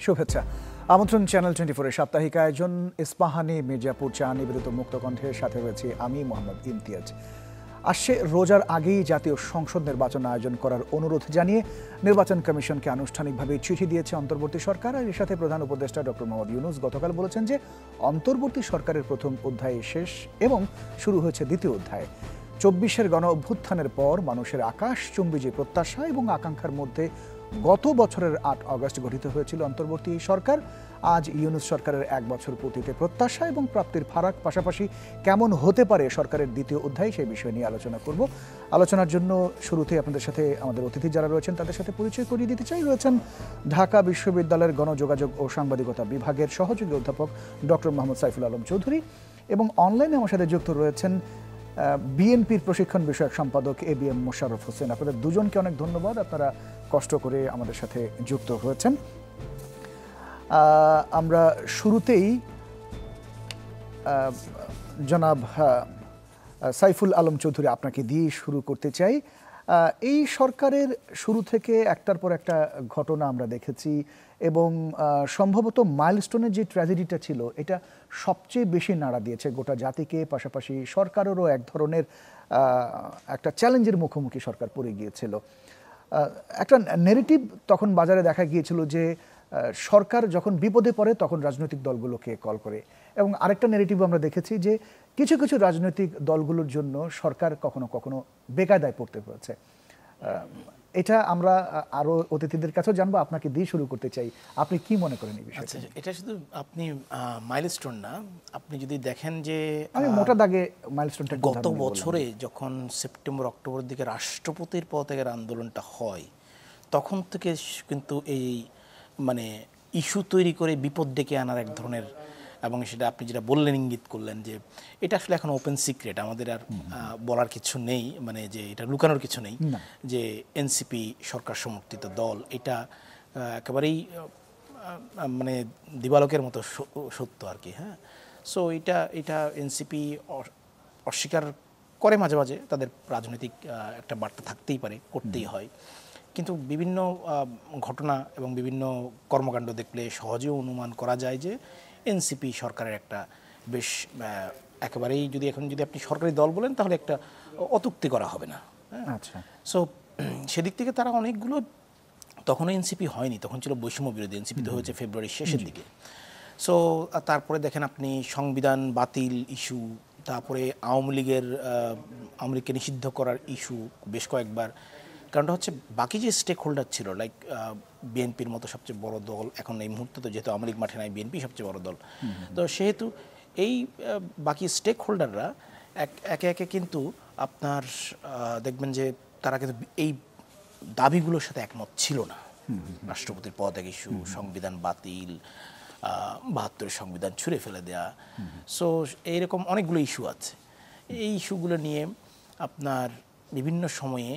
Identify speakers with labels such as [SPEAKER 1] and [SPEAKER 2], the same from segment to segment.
[SPEAKER 1] শুভেচ্ছা। আমন্ত্রণ চ্যানেল 24 এর সাপ্তাহিক আয়োজন ইস্পাহানি মির্জাপুর চা নিবেদিত মুক্তকণ্ঠের সাথে রয়েছে আমি মোহাম্মদ ইমতিয়াজ। আসছে রোজার আগেই জাতীয় সংসদ নির্বাচন আয়োজন করার অনুরোধ জানিয়ে নির্বাচন কমিশনকে আনুষ্ঠানিকভাবে চিঠি দিয়েছে অন্তর্বর্তী সরকার। আর এর সাথে প্রধান উপদেষ্টা ডক্টর মোহাম্মদ ইউনূস গতকাল বলেছেন যে অন্তর্বর্তী সরকারের প্রথম অধ্যায় শেষ এবং শুরু হয়েছে দ্বিতীয় অধ্যায়। 24-এর গণ অভ্যুত্থানের পর মানুষের আকাশচুম্বী যে প্রত্যাশা এবং আকাঙ্ক্ষার মধ্যে গত বছরের 8 আগস্ট গঠিত হয়েছিল অন্তর্বর্তী সরকার, আজ ইউনূস সরকারের 1 বছর পূর্তিতে প্রত্যাশা এবং প্রাপ্তির ফারাক, পাশাপাশি কেমন হতে পারে সরকারের দ্বিতীয় অধ্যায়, সেই বিষয় নিয়ে আলোচনা করব। আলোচনার জন্য শুরুতেই আপনাদের সাথে আমাদের অতিথি যারা রয়েছেন তাদের সাথে পরিচয় করিয়ে দিতে চাই। রয়েছেন ঢাকা বিশ্ববিদ্যালয়ের গণযোগাযোগ ও সাংবাদিকতা বিভাগের সহযোগী অধ্যাপক ডক্টর মোহাম্মদ সাইফুল আলম চৌধুরী এবং অনলাইনে আমার সাথে যুক্ত রয়েছেন বিএনপির প্রশিক্ষণ বিষয়ক সম্পাদক এবিএম মোশাররফ হোসেন। আপনাদের দুজনকে অনেক ধন্যবাদ, আপনারা কষ্ট করে আমাদের সাথে যুক্ত হয়েছেন। আমরা শুরুতেই জনাব সাইফুল আলম চৌধুরী আপনাকে দিয়ে শুরু করতে চাই। এই সরকারের শুরু থেকে একটার পর একটা ঘটনা আমরা দেখেছি এবং সম্ভবত মাইলস্টোনের যে ট্র্যাজেডিটা ছিল এটা সবচেয়ে বেশি নাড়া দিয়েছে গোটা জাতিকে, পাশাপাশি সরকারেরও এক ধরনের একটা চ্যালেঞ্জের মুখোমুখি সরকার পড়ে গিয়েছিল। একটা নেগেটিভ তখন বাজারে দেখা গিয়েছিল যে সরকার যখন বিপদে পড়ে তখন রাজনৈতিক দলগুলোকে কল করে, এবং আরেকটা নেগেটিভ আমরা দেখেছি যে কিছু কিছু রাজনৈতিক দলগুলোর জন্য সরকার কখনো কখনো বেকায়দায় পড়তে হয়েছে। এটা আমরা আরো অতিথিদের কাছেও জানবো, আপনাকে দিয়ে শুরু করতে চাই, আপনি কি মনে করেন এই বিষয়ে?
[SPEAKER 2] এটা শুধু আপনি মাইলস্টোন না, আপনি যদি দেখেন যে
[SPEAKER 1] আমি মোটা দাগে মাইলস্টোনটা
[SPEAKER 2] গত বছরে যখন সেপ্টেম্বর অক্টোবরের দিকে রাষ্ট্রপতির পদত্যাগের আন্দোলনটা হয়, তখন থেকে কিন্তু এই মানে ইস্যু তৈরি করে বিপদ ডেকে আনার এক ধরনের, এবং সেটা আপনি যেটা বললেন, ইঙ্গিত করলেন যে এটা আসলে এখন ওপেন সিক্রেট, আমাদের আর বলার কিছু নেই, মানে যে এটা লুকানোর কিছু নেই যে এনসিপি সরকার সমর্থিত দল, এটা একেবারেই মানে দিবালোকের মতো সত্য আর কি। হ্যাঁ, সো এটা এনসিপি অস্বীকার করে মাঝে মাঝে, তাদের রাজনৈতিক একটা বার্তা থাকতেই পারে, করতেই হয়, কিন্তু বিভিন্ন ঘটনা এবং বিভিন্ন কর্মকাণ্ড দেখলে সহজেও অনুমান করা যায় যে এনসিপি সরকারের একটা বেশ একেবারেই, যদি এখন যদি আপনি সরকারি দল বলেন তাহলে একটা অত্যুক্তি করা হবে না।
[SPEAKER 1] আচ্ছা,
[SPEAKER 2] সো সেদিক থেকে তারা অনেকগুলো, তখনও এনসিপি হয়নি, তখন ছিল বৈষম্য বিরোধী, এনসিপি তো হয়েছে ফেব্রুয়ারির শেষের দিকে। সো তারপরে দেখেন আপনি সংবিধান বাতিল ইস্যু, তারপরে আওয়ামী লীগকে নিষিদ্ধ করার ইস্যু বেশ কয়েকবার। কারণটা হচ্ছে বাকি যে স্টেক হোল্ডার ছিল, লাইক বিএনপির মতো সবচেয়ে বড় দল, এখন এই মুহূর্তে তো যেহেতু আওয়ামী লীগ মাঠে নাই, বিএনপি সবচেয়ে বড় দল, তো সেহেতু এই বাকি স্টেক হোল্ডাররা একে একে কিন্তু আপনার দেখবেন যে তারা কিন্তু এই দাবিগুলোর সাথে একমত ছিল না। রাষ্ট্রপতির পদত্যাগ ইস্যু, সংবিধান বাতিল, ৭২ সংবিধান ছুঁড়ে ফেলে দেয়া, সো এইরকম অনেকগুলো ইস্যু আছে। এই ইস্যুগুলো নিয়ে আপনার বিভিন্ন সময়ে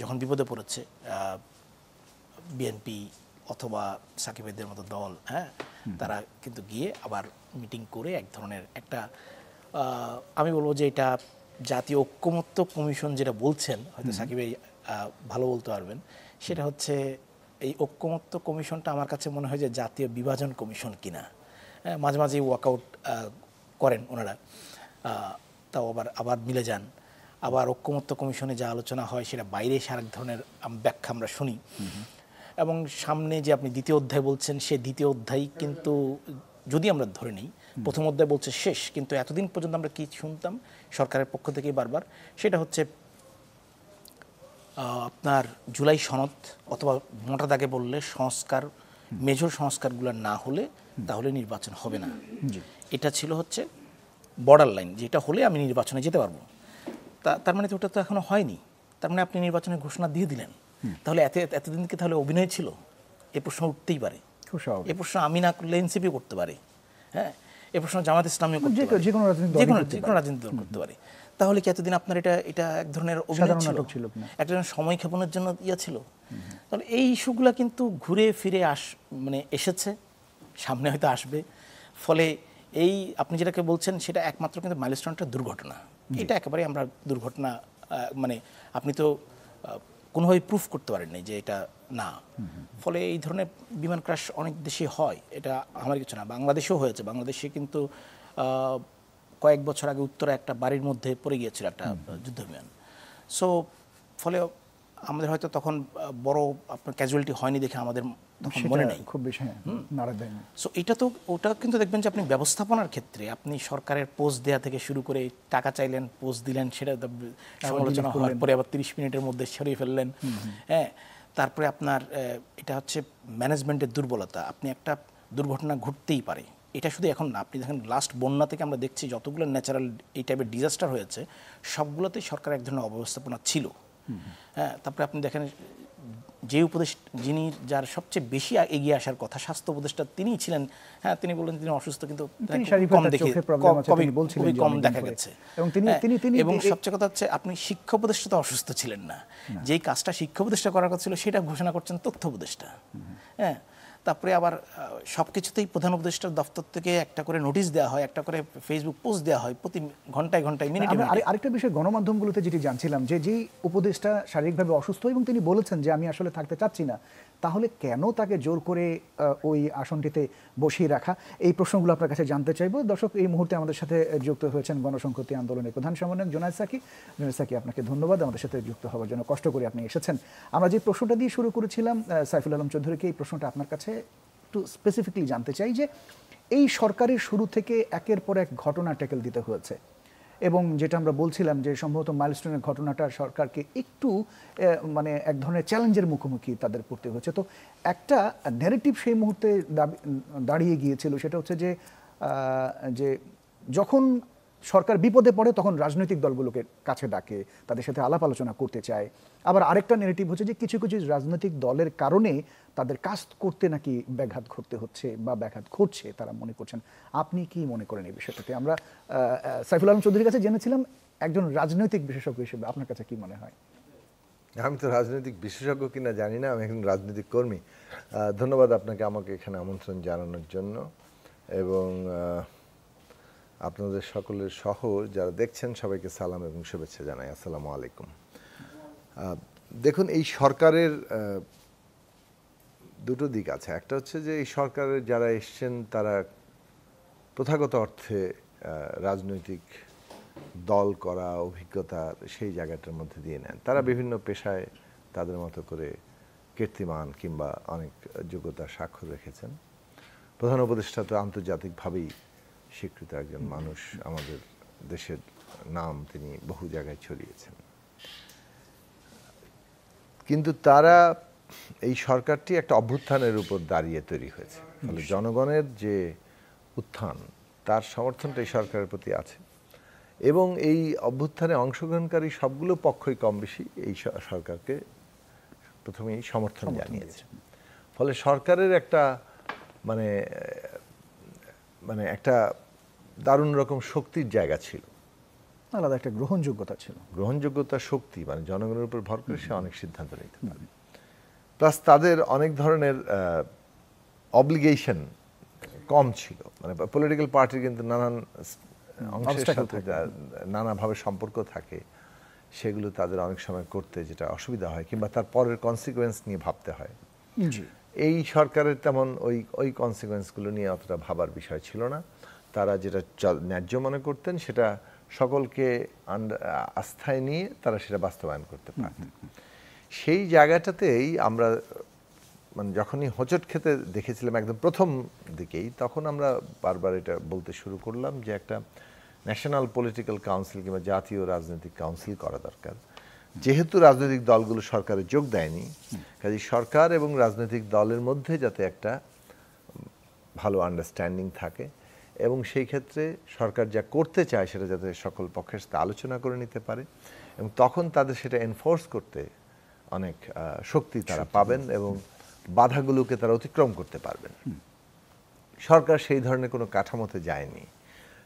[SPEAKER 2] যখন বিপদে পড়েছে বিএনপি অথবা সাকিবেদের মতো দল, হ্যাঁ, তারা কিন্তু গিয়ে আবার মিটিং করে এক ধরনের একটা, আমি বলবো যে এটা জাতীয় ঐক্যমত্য কমিশন যেটা বলছেন, হয়তো সাকিব ভালো বলতে পারবেন, সেটা হচ্ছে এই ঐক্যমত্য কমিশনটা আমার কাছে মনে হয় যে জাতীয় বিভাজন কমিশন কিনা। মাঝে মাঝে ওয়ার্কআউট করেন ওনারা, তাও আবার মিলে যান, আবার ঐক্যমত্য কমিশনে যা আলোচনা হয় সেটা বাইরে এসে আরেক ধরনের ব্যাখ্যা আমরা শুনি। এবং সামনে যে আপনি দ্বিতীয় অধ্যায় বলছেন, সে দ্বিতীয় অধ্যায় কিন্তু যদি আমরা ধরে নিই, প্রথম অধ্যায় বলছে শেষ, কিন্তু এতদিন পর্যন্ত আমরা কি শুনতাম সরকারের পক্ষ থেকে বারবার, সেটা হচ্ছে আপনার জুলাই সনদ, অথবা মোটা দাগে বললে সংস্কার, মেজর সংস্কারগুলো না হলে তাহলে নির্বাচন হবে না। এটা ছিল হচ্ছে বর্ডার লাইন, যেটা হলে আমি নির্বাচনে যেতে পারবো। তার মানে তো ওটা তো এখনো হয়নি, তার মানে আপনি নির্বাচনের ঘোষণা দিয়ে দিলেন, তাহলে এতদিনকে তাহলে অভিনয় ছিল? এ প্রশ্ন উঠতেই পারে। এ প্রশ্ন আমি না করলে এনসিপি করতে পারে, হ্যাঁ, এ প্রশ্ন জামাত ইসলামী করতে পারে, যে কোনো রাজনৈতিক দল করতে পারে। তাহলে কি এতদিন আপনার এটা এক ধরনের অভিনয় ছিল, একটা সময় ক্ষেপণের জন্য ছিল? তাহলে এই ইস্যুগুলো কিন্তু ঘুরে ফিরে মানে এসেছে, সামনে হয়তো আসবে। ফলে এই আপনি যেটাকে বলছেন সেটা একমাত্র কিন্তু মাইলস্টোনটা দুর্ঘটনা, এটা একেবারে আমরা দুর্ঘটনা, মানে আপনি তো কোনোভাবেই প্রুফ করতে পারেন না যে এটা না। ফলে এই ধরনের বিমান ক্র্যাশ অনেক দেশে হয়, এটা আমার কিছু না, বাংলাদেশেও হয়েছে। বাংলাদেশে কিন্তু কয়েক বছর আগে উত্তরে একটা বাড়ির মধ্যে পড়ে গিয়েছিল একটা যুদ্ধ বিমান। সো ফলে আমাদের হয়তো তখন বড় আপনার ক্যাজুয়ালিটি হয়নি দেখে আমাদের তখন মনে নেই
[SPEAKER 1] খুব বেশি নাড়া দেয়নি।
[SPEAKER 2] সো এটা তো ওটা কিন্তু দেখবেন যে আপনি ব্যবস্থাপনার ক্ষেত্রে আপনি সরকারের পোস্ট দেওয়া থেকে শুরু করে টাকা চাইলেন, পোস্ট দিলেন, সেটা সমালোচনা হওয়ার পরে আবার 30 মিনিটের মধ্যে সরিয়ে ফেললেন। হ্যাঁ, তারপরে আপনার এটা হচ্ছে ম্যানেজমেন্টের দুর্বলতা। আপনি একটা দুর্ঘটনা ঘটতেই পারে, এটা শুধু এখন না, আপনি দেখেন লাস্ট বন্যা থেকে আমরা দেখছি যতগুলো ন্যাচারাল এই টাইপের ডিজাস্টার হয়েছে সবগুলোতেই সরকার এক ধরনের অব্যবস্থাপনা ছিল। হ্যাঁ, তারপরে আপনি দেখেন যে যিনি যার সবচেয়ে বেশি এগিয়ে আসার কথা, স্বাস্থ্য উপদেষ্টা তিনিই ছিলেন। হ্যাঁ, তিনি বললেন তিনি অসুস্থ, কিন্তু খুবই কম দেখা গেছে। এবং সবচেয়ে কথা হচ্ছে আপনি শিক্ষা উপদেষ্টা তো অসুস্থ ছিলেন না, যেই কাজটা শিক্ষা উপদেষ্টা করার কথা ছিল সেটা ঘোষণা করছেন তথ্য উপদেষ্টা। হ্যাঁ, তারপরে আবার সব কিছুতেই প্রধান উপদেষ্টার দপ্তর থেকে একটা করে নোটিশ দেওয়া হয়, একটা করে ফেসবুক পোস্ট দেওয়া হয় প্রতি ঘন্টায় ঘন্টায়, মিনিটে মিনিটে।
[SPEAKER 1] আরেকটা বিষয় গণমাধ্যমগুলোতে যেটি জানছিলাম যে যেই উপদেষ্টা শারীরিকভাবে অসুস্থ এবং তিনি বলেছেন যে আমি আসলে থাকতে চাচ্ছি না, তাহলে কেন তাকে জোর করে ওই আসনটিতে বসিয়ে রাখা? এই প্রশ্নগুলো আপনার কাছে জানতে চাইবো। দর্শক, এই মুহূর্তে আমাদের সাথে যুক্ত হয়েছেন গণসংহতি আন্দোলনের প্রধান সমন্বয়ক জুনায়েদ সাকি। জুনায়েদ সাকি, আপনাকে ধন্যবাদ আমাদের সাথে যুক্ত হওয়ার জন্য, কষ্ট করে আপনি এসেছেন। আমরা যে প্রশ্নটা দিয়ে শুরু করেছিলাম সাইফুল আলম চৌধুরীকে, এই প্রশ্নটা আপনার কাছে একটু স্পেসিফিকলি জানতে চাই যে এই সরকারের শুরু থেকে একের পর এক ঘটনা ট্যাকেল দিতে হয়েছে, এবং যেটা আমরা বলছিলাম যে সম্ভবত মাইলস্টোনের ঘটনাটা সরকারকে একটু মানে এক ধরনের চ্যালেঞ্জের মুখোমুখি তাদের পড়তে হয়েছে। তো একটা ন্যারেটিভ সেই মুহূর্তে দাঁড়িয়ে গিয়েছিল, সেটা হচ্ছে যে যখন সরকার বিপদে পড়ে তখন রাজনৈতিক দলগুলোকে কাছে ডাকে, তাদের সাথে আলাপ আলোচনা করতে চায়। আবার আরেকটা ন্যারেটিভ হচ্ছে যে কিছু কিছু রাজনৈতিক দলের কারণে তাদের কাজ করতে নাকি ব্যাঘাত ঘটতে হচ্ছে বা ব্যাঘাত ঘটছে তারা মনে করছেন। আপনি কি মনে করেন এই বিষয়টাতে? আমরা সাইফুল আলম চৌধুরীর কাছে জেনেছিলাম একজন রাজনৈতিক বিশেষজ্ঞ হিসেবে, আপনার কাছে কি মনে হয়?
[SPEAKER 3] আমি তো রাজনৈতিক বিশেষজ্ঞ কিনা জানি না, আমি একজন রাজনৈতিক কর্মী। ধন্যবাদ আপনাকে আমাকে এখানে আমন্ত্রণ জানানোর জন্য, এবং আপনাদের সকলের সহ যারা দেখছেন সবাইকে সালাম এবং শুভেচ্ছা জানাই। আসসালামু আলাইকুম। দেখুন, এই সরকারের দুটো দিক আছে। একটা হচ্ছে যে এই সরকারের যারা এসছেন তারা প্রথাগত অর্থে রাজনৈতিক দল করা অভিজ্ঞতা সেই জায়গাটার মধ্যে দিয়ে নেন। তারা বিভিন্ন পেশায় তাদের মতো করে কীর্তিমান কিংবা অনেক যোগ্যতার স্বাক্ষর রেখেছেন। প্রধান উপদেষ্টা তো আন্তর্জাতিকভাবেই স্বীকৃত একজন মানুষ, আমাদের দেশের নাম তিনি বহু জায়গায় ছড়িয়েছেন। কিন্তু তারা, এই সরকারটি একটা অভ্যুত্থানের উপর দাঁড়িয়ে তৈরি হয়েছে, ফলে জনগণের যে উত্থান তার সমর্থনটা এই সরকারের প্রতি আছে, এবং এই অভ্যুত্থানে অংশগ্রহণকারী সবগুলো পক্ষই কম বেশি এই সরকারকে প্রথমেই সমর্থন জানিয়েছে। ফলে সরকারের একটা মানে একটা দারুণ রকম শক্তির জায়গা ছিল,
[SPEAKER 1] আলাদা একটা গ্রহণযোগ্যতা ছিল,
[SPEAKER 3] গ্রহণযোগ্যতা, শক্তি, মানে জনগণের উপর ভর করে সে অনেক সিদ্ধান্ত নিতে পারে। প্লাস তাদের অনেক ধরনের অব্লিগেশন কম ছিল, মানে পলিটিক্যাল পার্টির কিন্তু নানান অংশের সাথে নানাভাবে সম্পর্ক থাকে, সেগুলো তাদের অনেক সময় করতে যেটা অসুবিধা হয় কিংবা তার পরের কনসিকুয়েন্স নিয়ে ভাবতে হয়। এই সরকারের তেমন ওই কনসিকুয়েন্সগুলো নিয়ে অতটা ভাবার বিষয় ছিল না। তারা যেটা ন্যায্য মনে করতেন সেটা সকলকে আস্থায় নিয়ে তারা সেটা বাস্তবায়ন করতে পারতেন। সেই জায়গাটাতেই আমরা মানে যখনই হোঁচট খেতে দেখেছিলাম একদম প্রথম দিকেই, তখন আমরা বারবার এটা বলতে শুরু করলাম যে একটা ন্যাশনাল পলিটিক্যাল কাউন্সিল কিংবা জাতীয় রাজনৈতিক কাউন্সিল করা দরকার। যেহেতু রাজনৈতিক দলগুলো সরকারে যোগ দেয়নি, কাজে সরকার এবং রাজনৈতিক দলের মধ্যে যাতে একটা ভালো আন্ডারস্ট্যান্ডিং থাকে, এবং সেই ক্ষেত্রে সরকার যা করতে চায় সেটা যাতে সকল পক্ষের সাথে আলোচনা করে নিতে পারে, এবং তখন তাদের সেটা এনফোর্স করতে অনেক শক্তি তারা পাবেন এবং বাধাগুলোকে তারা অতিক্রম করতে পারবেন। সরকার সেই ধরনের কোনো কাঠামোতে যায়নি।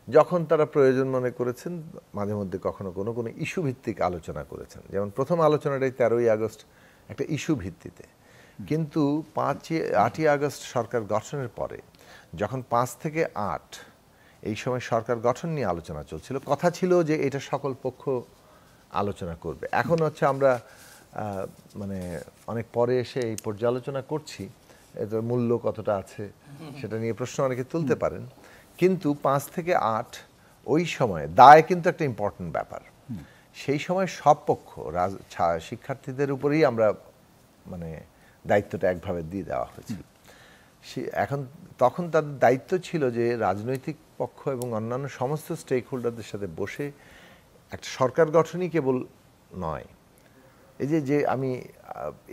[SPEAKER 3] যখন তারা প্রয়োজন মনে করেছেন, মাঝে মধ্যে কখনো কোনো কোনো ইস্যু ভিত্তিক আলোচনা করেছেন, যেমন প্রথম আলোচনাটাই 13ই আগস্ট একটা ইস্যু ভিত্তিতে। কিন্তু 8ই আগস্ট সরকার গঠনের পরে যখন 5 থেকে 8 এই সময় সরকার গঠন নিয়ে আলোচনা চলছিল, কথা ছিল যে এটা সকল পক্ষ আলোচনা করবে। এখন হচ্ছে আমরা মানে অনেক পরে এসে এই পর্যালোচনা করছি, এটার মূল্য কতটা আছে সেটা নিয়ে প্রশ্ন অনেকে তুলতে পারেন, কিন্তু 5 থেকে 8 ওই সময়ে দায় কিন্তু একটা ইম্পর্টেন্ট ব্যাপার। সেই সময় সব পক্ষ শিক্ষার্থীদের উপরেই আমরা মানে দায়িত্বটা একভাবে দিয়ে দেওয়া হয়েছিল। এখন তখন তাদের দায়িত্ব ছিল যে রাজনৈতিক পক্ষ এবং অন্যান্য সমস্ত স্টেক হোল্ডারদের সাথে বসে একটা সরকার গঠনই কেবল নয়। এই যে আমি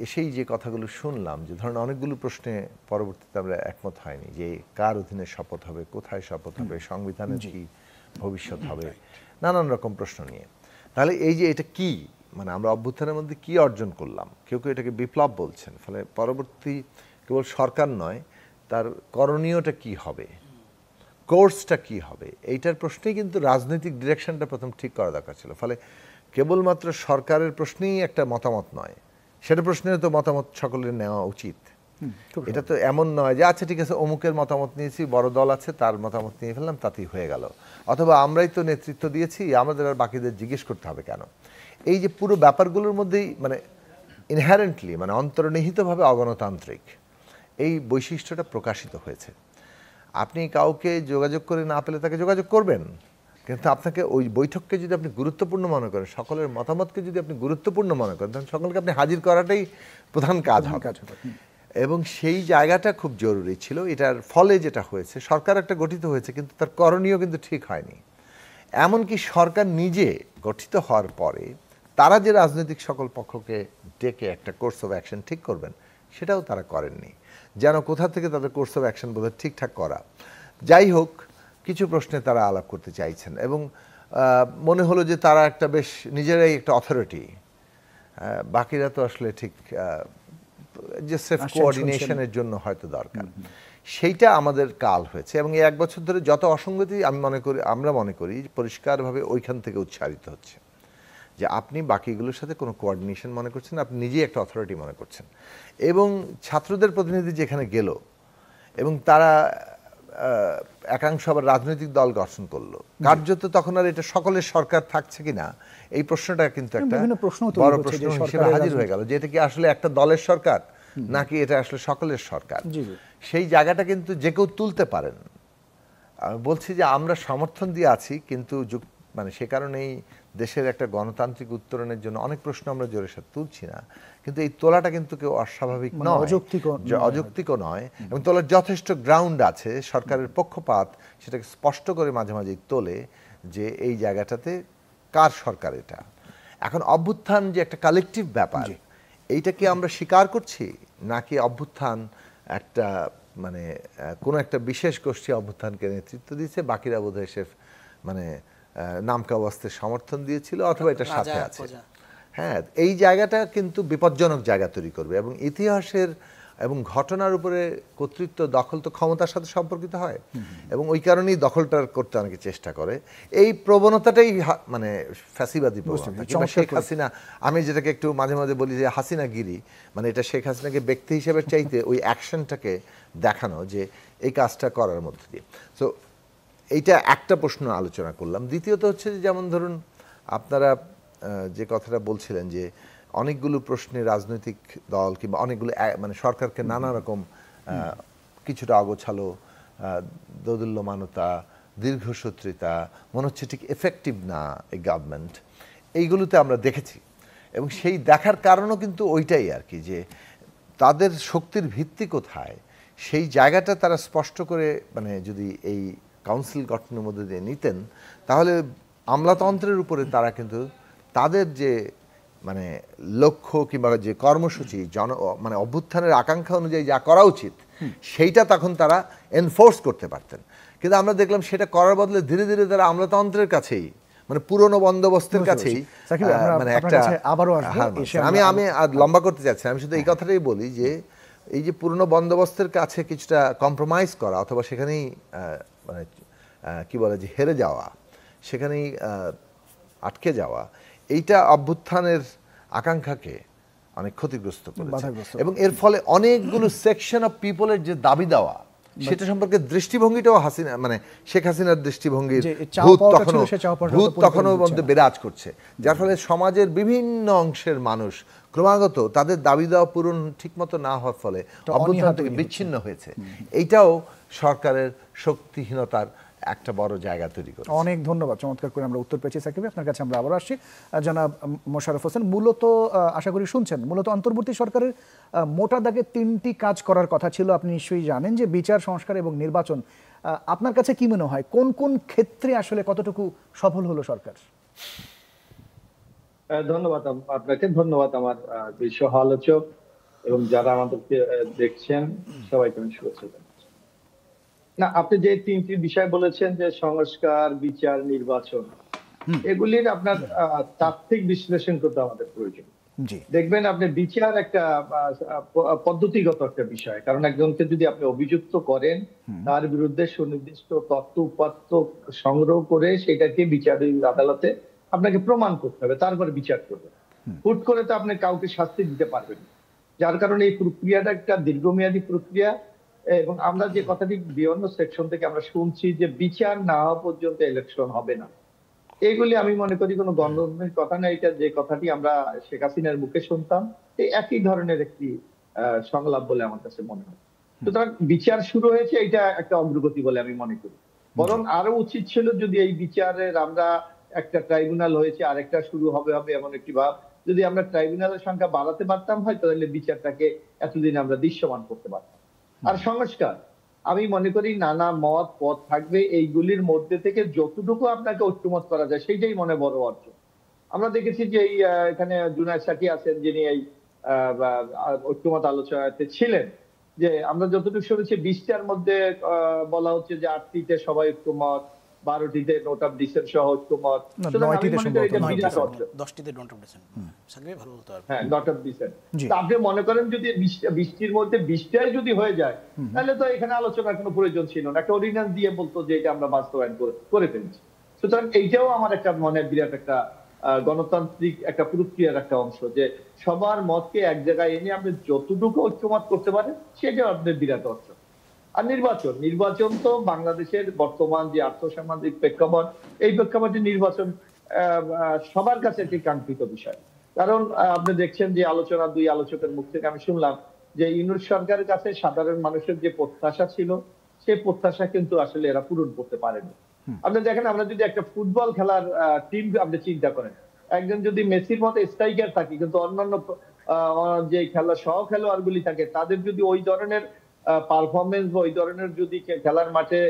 [SPEAKER 3] এসেই যে কথাগুলো শুনলাম, যে ধরেন অনেকগুলো প্রশ্নে পরবর্তীতে আমরা একমত হয়নি, যে কার অধীনে শপথ হবে, কোথায় শপথ হবে, সংবিধানের কি ভবিষ্যৎ হবে, নানান রকম প্রশ্ন নিয়ে। তাহলে এই যে এটা কি, মানে আমরা অভ্যুত্থানের মধ্যে কি অর্জন করলাম, কেউ কেউ এটাকে বিপ্লব বলছেন, ফলে পরবর্তী কেবল সরকার নয়, তার করণীয়টা কি হবে, কোর্সটা কি হবে, এইটার প্রশ্নেই কিন্তু রাজনৈতিক ডিরেকশনটা প্রথম ঠিক করা দরকার ছিল। ফলে কেবলমাত্র সরকারের প্রশ্নেই একটা মতামত নয়, সেটা প্রশ্নে তো মতামত সকলের নেওয়া উচিত। এটা তো এমন নয় যে আচ্ছা ঠিক আছে অমুকের মতামত নিয়েছি, বড় দল আছে তার মতামত নিয়ে ফেললাম, তাতেই হয়ে গেল, অথবা আমরাই তো নেতৃত্ব দিয়েছি আমাদের আর বাকিদের জিজ্ঞেস করতে হবে কেন। এই যে পুরো ব্যাপারগুলোর মধ্যেই মানে ইনহারেন্টলি মানে অন্তর্নিহিতভাবে অগণতান্ত্রিক এই বৈশিষ্ট্যটা প্রকাশিত হয়েছে। আপনি কাউকে যোগাযোগ করে না পেলে তাকে যোগাযোগ করবেন, কিন্তু আপনাকে ওই বৈঠককে যদি আপনি গুরুত্বপূর্ণ মনে করেন, সকলের মতামতকে যদি আপনি গুরুত্বপূর্ণ মনে করেন, তখন সকলকে আপনি হাজির করাটাই প্রধান কাজ হবে। এবং সেই জায়গাটা খুব জরুরি ছিল। এটার ফলে যেটা হয়েছে, সরকার একটা গঠিত হয়েছে কিন্তু তার করণীয় কিন্তু ঠিক হয়নি। এমনকি সরকার নিজে গঠিত হওয়ার পরে তারা যে রাজনৈতিক সকল পক্ষকে ডেকে একটা কোর্স অফ অ্যাকশন ঠিক করবেন, সেটাও তারা করেননি। যেন কোথা থেকে তাদের কোর্স অফ অ্যাকশন বোধহয় ঠিকঠাক করা। যাই হোক, কিছু প্রশ্নে তারা আলাপ করতে চাইছেন এবং মনে হলো যে তারা একটা বেশ নিজেরাই একটা অথরিটি, বাকিরা তো আসলে ঠিক যে সেফ কোঅর্ডিনেশনের জন্য হয়তো দরকার। সেইটা আমাদের কাল হয়েছে এবং এই 1 বছর ধরে যত অসঙ্গতি আমরা মনে করি পরিষ্কারভাবে ওইখান থেকে উচ্চারিত হচ্ছে যে আপনি বাকিগুলোর সাথে কোনো কোঅর্ডিনেশন মনে করছেন, আপনি নিজেই একটা অথরিটি মনে করছেন। এবং ছাত্রদের প্রতিনিধি যেখানে গেল এবং তারা একাংশ আবার রাজনৈতিক দল গঠন করলো, কার্যত তখন আর এটা সকলের সরকার থাকছে কিনা এই প্রশ্নটা কিন্তু একটা বড় প্রশ্ন হিসেবে হাজির হয়ে গেল, যে এটা কি আসলে একটা দলের সরকার নাকি এটা আসলে সকলের সরকার। সেই জায়গাটা কিন্তু যে কেউ তুলতে পারেন। বলছি যে আমরা সমর্থন দিয়ে আছি, কিন্তু মানে সে কারণেই দেশের একটা গণতান্ত্রিক উত্তরণের জন্য অনেক প্রশ্ন আমরা জোরের সাথে তুলছি না, কিন্তু এই তোলাটা কিন্তু কেউ অস্বাভাবিক নয়, অযৌক্তিকও নয়, এবং তোলার যথেষ্ট গ্রাউন্ড আছে। সরকারের পক্ষপাত সেটাকে স্পষ্ট করে মাঝে মাঝে তোলে যে এই জায়গাটাতে কার সরকার এটা। এখন অভ্যুত্থান যে একটা কালেকটিভ ব্যাপার, এইটাকে আমরা স্বীকার করছি নাকি অভ্যুত্থান একটা মানে কোনো একটা বিশেষ গোষ্ঠী অভ্যুত্থানকে নেতৃত্ব দিয়েছে, বাকিরা বোধহয় সে মানে নামকা অবস্থায় সমর্থন দিয়েছিল অথবা এটার সাথে আছে। হ্যাঁ, এই জায়গাটা কিন্তু বিপজ্জনক জায়গা তৈরি করবে এবং ইতিহাসের এবং ঘটনার উপরে কর্তৃত্ব দখল তো ক্ষমতার সাথে সম্পর্কিত হয় এবং ওই কারণেই দখলটা করতে অনেকে চেষ্টা করে। এই প্রবণতাটাই মানে ফ্যাসিবাদী প্রবণতা। শেখ হাসিনা, আমি যেটাকে একটু মাঝে মাঝে বলি যে হাসিনাগিরি, মানে এটা শেখ হাসিনাকে ব্যক্তি হিসেবে চাইতে ওই অ্যাকশনটাকে দেখানো যে এই কাজটা করার মধ্যে দিয়ে। সো এইটা একটা প্রশ্ন আলোচনা করলাম। দ্বিতীয়ত হচ্ছে যে যেমন ধরুন আপনারা যে কথাটা বলছিলেন যে অনেকগুলো প্রশ্নে রাজনৈতিক দল কিংবা অনেকগুলো মানে সরকারকে নানা রকম কিছুটা অগোছালো, দোদুল্যমানতা, দীর্ঘসূত্রিতা, মনে হচ্ছে ঠিক এফেক্টিভ না এই গভর্নমেন্ট, এইগুলোতে আমরা দেখেছি। এবং সেই দেখার কারণও কিন্তু ওইটাই আর কি, যে তাদের শক্তির ভিত্তি কোথায় সেই জায়গাটা তারা স্পষ্ট করে মানে যদি এই কাউন্সিল গঠনের মধ্যে দিয়ে নিতেন, তাহলে আমলাতন্ত্রের উপরে তারা কিন্তু তাদের যে মানে লক্ষ্য কিংবা যে কর্মসূচি মানে অভ্যুত্থানের আকাঙ্ক্ষা অনুযায়ী যা করা উচিত সেইটা তখন তারা এনফোর্স করতে পারতেন। কিন্তু আমরা দেখলাম সেটা করার বদলে ধীরে ধীরে তারা আমলাতন্ত্রের কাছেই মানে পুরনো বন্দোবস্তের কাছেই মানে একটা আমি আর লম্বা করতে চাচ্ছি, আমি শুধু এই কথাটাই বলি যে এই যে পুরনো বন্দোবস্তের কাছে কিছুটা কম্প্রোমাইজ করা অথবা সেখানেই মানে কি বলে যে হেরে যাওয়া, সেখানেই আটকে যাওয়া, এইটা অভ্যুত্থানের আকাঙ্ক্ষাকে অনেক ক্ষতিগ্রস্ত করেছে এবং এর ফলে অনেকগুলো সেকশন অফ পিপলের যে দাবি দেওয়া সেটা সম্পর্কে দৃষ্টিভঙ্গিটাও হাসিনা মানে শেখ হাসিনার দৃষ্টিভঙ্গির
[SPEAKER 1] যে চাওয়া
[SPEAKER 3] ভূত
[SPEAKER 1] পাওয়াটা
[SPEAKER 3] তখনও
[SPEAKER 1] ছিল, সে চাওয়া পাওয়াটা
[SPEAKER 3] ভূত
[SPEAKER 1] পরিপূর্ণ
[SPEAKER 3] তখনও
[SPEAKER 1] হচ্ছে
[SPEAKER 3] মধ্যে
[SPEAKER 1] না।
[SPEAKER 3] বিরাজ করছে, যার ফলে সমাজের বিভিন্ন অংশের মানুষ ক্রমাগত তাদের দাবি দেওয়া পূরণ ঠিকমতো না হওয়ার ফলে অভ্যুত্থান থেকে বিচ্ছিন্ন হয়েছে। এইটাও সরকারের শক্তিহীনতার একটা বড় জায়গা তৈরি করে।
[SPEAKER 1] অনেক ধন্যবাদ, চমৎকার করে আমরা উত্তর পেয়েছি সাকিব। আপনার কাছে আমরা আবার আসছি। জনাব মোশাররফ হোসেন, মূলত আশা করি শুনছেন, মূলত অন্তর্বর্তী সরকারের মোটা দাগে 3টি কাজ করার কথা ছিল। আপনি নিশ্চয়ই জানেন যে বিচার সংস্কার এবং নির্বাচন। আপনার কাছে কি মনে হয় কোন কোন ক্ষেত্রে আসলে কতটুকু সফল হলো সরকার?
[SPEAKER 4] ধন্যবাদ আপনাকে, ধন্যবাদ আমার দুই সহ আলোচক এবং যারা আমাদেরকে দেখছেন সবাইকে আমি শুভেচ্ছা জানাচ্ছি। না, আপনি যে 3টি বিষয় বলেছেন যে সংস্কার, বিচার, নির্বাচন, এগুলির আপনার তাত্ত্বিক বিশ্লেষণ করতে আমাদের প্রয়োজন। দেখবেন আপনি বিচার একটা পদ্ধতিগত একটা বিষয়, কারণ একজনকে যদি আপনি অভিযুক্ত করেন তার বিরুদ্ধে সুনির্দিষ্ট তথ্য উপাত্ত সংগ্রহ করে সেটাকে বিচারিক আদালতে আপনাকে প্রমাণ করতে হবে, তারপরে বিচার করবেন। হুট করে তো আপনি কাউকে শাস্তি দিতে পারবেন না। যার কারণে এই প্রক্রিয়াটা একটা দীর্ঘমেয়াদী প্রক্রিয়া। এবং আমরা যে কথাটি বিভিন্ন সেকশন থেকে আমরা শুনছি যে বিচার না হওয়া পর্যন্ত ইলেকশন হবে না, এগুলি আমি মনে করি কোনো গণতন্ত্রের কথা না। এটা যে কথাটি আমরা শেখ হাসিনার মুখে শুনতাম, এই একই ধরনের একটি সংলাপ বলে আমার কাছে মনে হয়। সুতরাং বিচার শুরু হয়েছে, এটা একটা অগ্রগতি বলে আমি মনে করি। বরং আরো উচিত ছিল যদি এই বিচারের আমরা একটা ট্রাইব্যুনাল হয়েছে আরেকটা শুরু হবে এমন একটি ভাব, যদি আমরা ট্রাইব্যুনালের সংখ্যা বাড়াতে পারতাম হয়তো তাহলে বিচারটাকে এতদিন আমরা দৃশ্যমান করতে পারতাম। আর সংস্কার, আমি মনে করি নানা মত পথ থাকবে, এইগুলির মধ্যে থেকে যতটুকু আপনাকে ঐক্যমত করা যায় সেইটাই মনে বড় অর্জন। আমরা দেখেছি যে এই এখানে জুনায়েদ সাকি আছেন যিনি এই ঐক্যমত আলোচনাতে ছিলেন, যে আমরা যতটুকু শুনেছি 20টার মধ্যে বলা হচ্ছে যে 8টিতে সবাই ঐক্যমত, 12টিতে নোট অফ ডিসেন্ট সহ ঐক্যমত, আপনি মনে করেন যদি 20টির মধ্যে 20টাই যদি হয়ে যায় তাহলে তো এখানে আলোচনার কোনো প্রয়োজন ছিল না, একটা অর্ডিন্যান্স দিয়ে বলতো যে এটা আমরা বাস্তবায়ন করে ফেলছি। সুতরাং এইটাও আমার একটা মনে বিরাট একটা গণতান্ত্রিক একটা প্রক্রিয়ার একটা অংশ, যে সবার মতকে এক জায়গায় এনে আপনি যতটুকু ঐক্যমত করতে পারেন সেটাও আপনার বিরাট অর্থ। আর নির্বাচন তো বাংলাদেশের বর্তমান যে আর্থসামাজিক প্রেক্ষাপট, এই প্রেক্ষাপটে নির্বাচন সবার কাছে একটি কাঙ্ক্ষিত বিষয়। কারণ আপনি দেখছেন যে দুই আলোচকের মুখ থেকে আমি শুনলাম যে ইউনূস সরকারের কাছে সাধারণ মানুষের যে প্রত্যাশা ছিল সেই প্রত্যাশা কিন্তু আসলে এরা পূরণ করতে পারেনি। আপনি দেখেন, আমরা যদি একটা ফুটবল খেলার টিম আপনি চিন্তা করেন, একজন যদি মেসির মতো স্ট্রাইকার থাকে কিন্তু অন্যান্য যে সহ খেলোয়াড় গুলি থাকে তাদের যদি ওই ধরনের পারফরমেন্স বা ওই ধরনের যদি খেলার মাঠে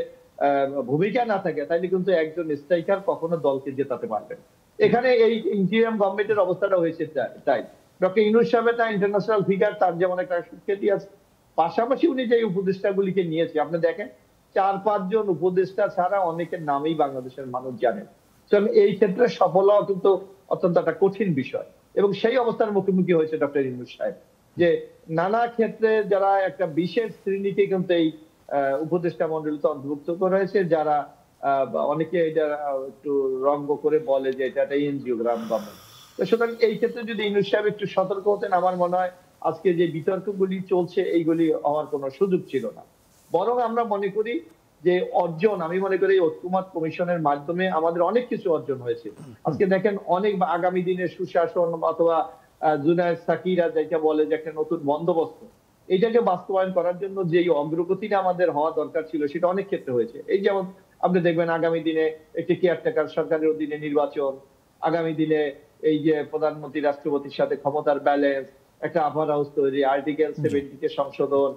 [SPEAKER 4] ভূমিকা না থাকে তাহলে কিন্তু একজন স্ট্রাইকার কখনো দলকে জেতাতে পারবে না। এখানে এই ইন্টারিম গভর্নমেন্টের অবস্থাটা হয়েছে তাই। ডক্টর ইউনূস সাহেব একটা ইন্টারন্যাশনাল ফিগার, তার যেমন একটা সুখ্যাতি আছে, পাশাপাশি উনি যে উপদেষ্টাগুলিকে নিয়েছে আপনি দেখেন 4-5 জন উপদেষ্টা ছাড়া অনেকের নামেই বাংলাদেশের মানুষ জানেন। এই ক্ষেত্রে সফল হওয়া কিন্তু অত্যন্ত একটা কঠিন বিষয়, এবং সেই অবস্থার মুখোমুখি হয়েছে ডক্টর ইউনূস সাহেব, যে নানা ক্ষেত্রে যারা একটা বিশেষ শ্রেণীকে কিন্তু এই উপদেষ্টা মন্ডলীতে অন্তর্ভুক্ত করা হয়েছে, যারা অনেকে এটা একটু রঙ্গ করে বলে যে এটা একটা এনজিওগ্রাম গভর্নমেন্ট। তো সুতরাং এই ক্ষেত্রে যদি ইউনূস সাহেব একটু সতর্ক হতেন, আমার মনে হয় আজকে যে বিতর্কগুলি চলছে এইগুলি হওয়ার কোনো সুযোগ ছিল না। বরং আমরা মনে করি যে অর্জন, আমি মনে করি ঐক্যমত কমিশনের মাধ্যমে আমাদের অনেক কিছু অর্জন হয়েছে। আজকে দেখেন অনেক আগামী দিনের সুশাসন অথবা জুনায়েদ সাকিরা যেটা বলে যে একটা নতুন বন্দোবস্ত, এইটাকে বাস্তবায়ন করার জন্য যে অগ্রগতিটা আমাদের হওয়া দরকার ছিল সেটা অনেক ক্ষেত্রে হয়েছে। এই যেমন আপনি দেখবেন আগামী দিনে একটি কেয়ারটেকার সরকারের অধীনে নির্বাচন, আগামী দিনে এই যে প্রধানমন্ত্রী রাষ্ট্রপতির সাথে ক্ষমতার ব্যালেন্স, একটা আপার হাউস তৈরি, আর্টিকেল 70 কে সংশোধন,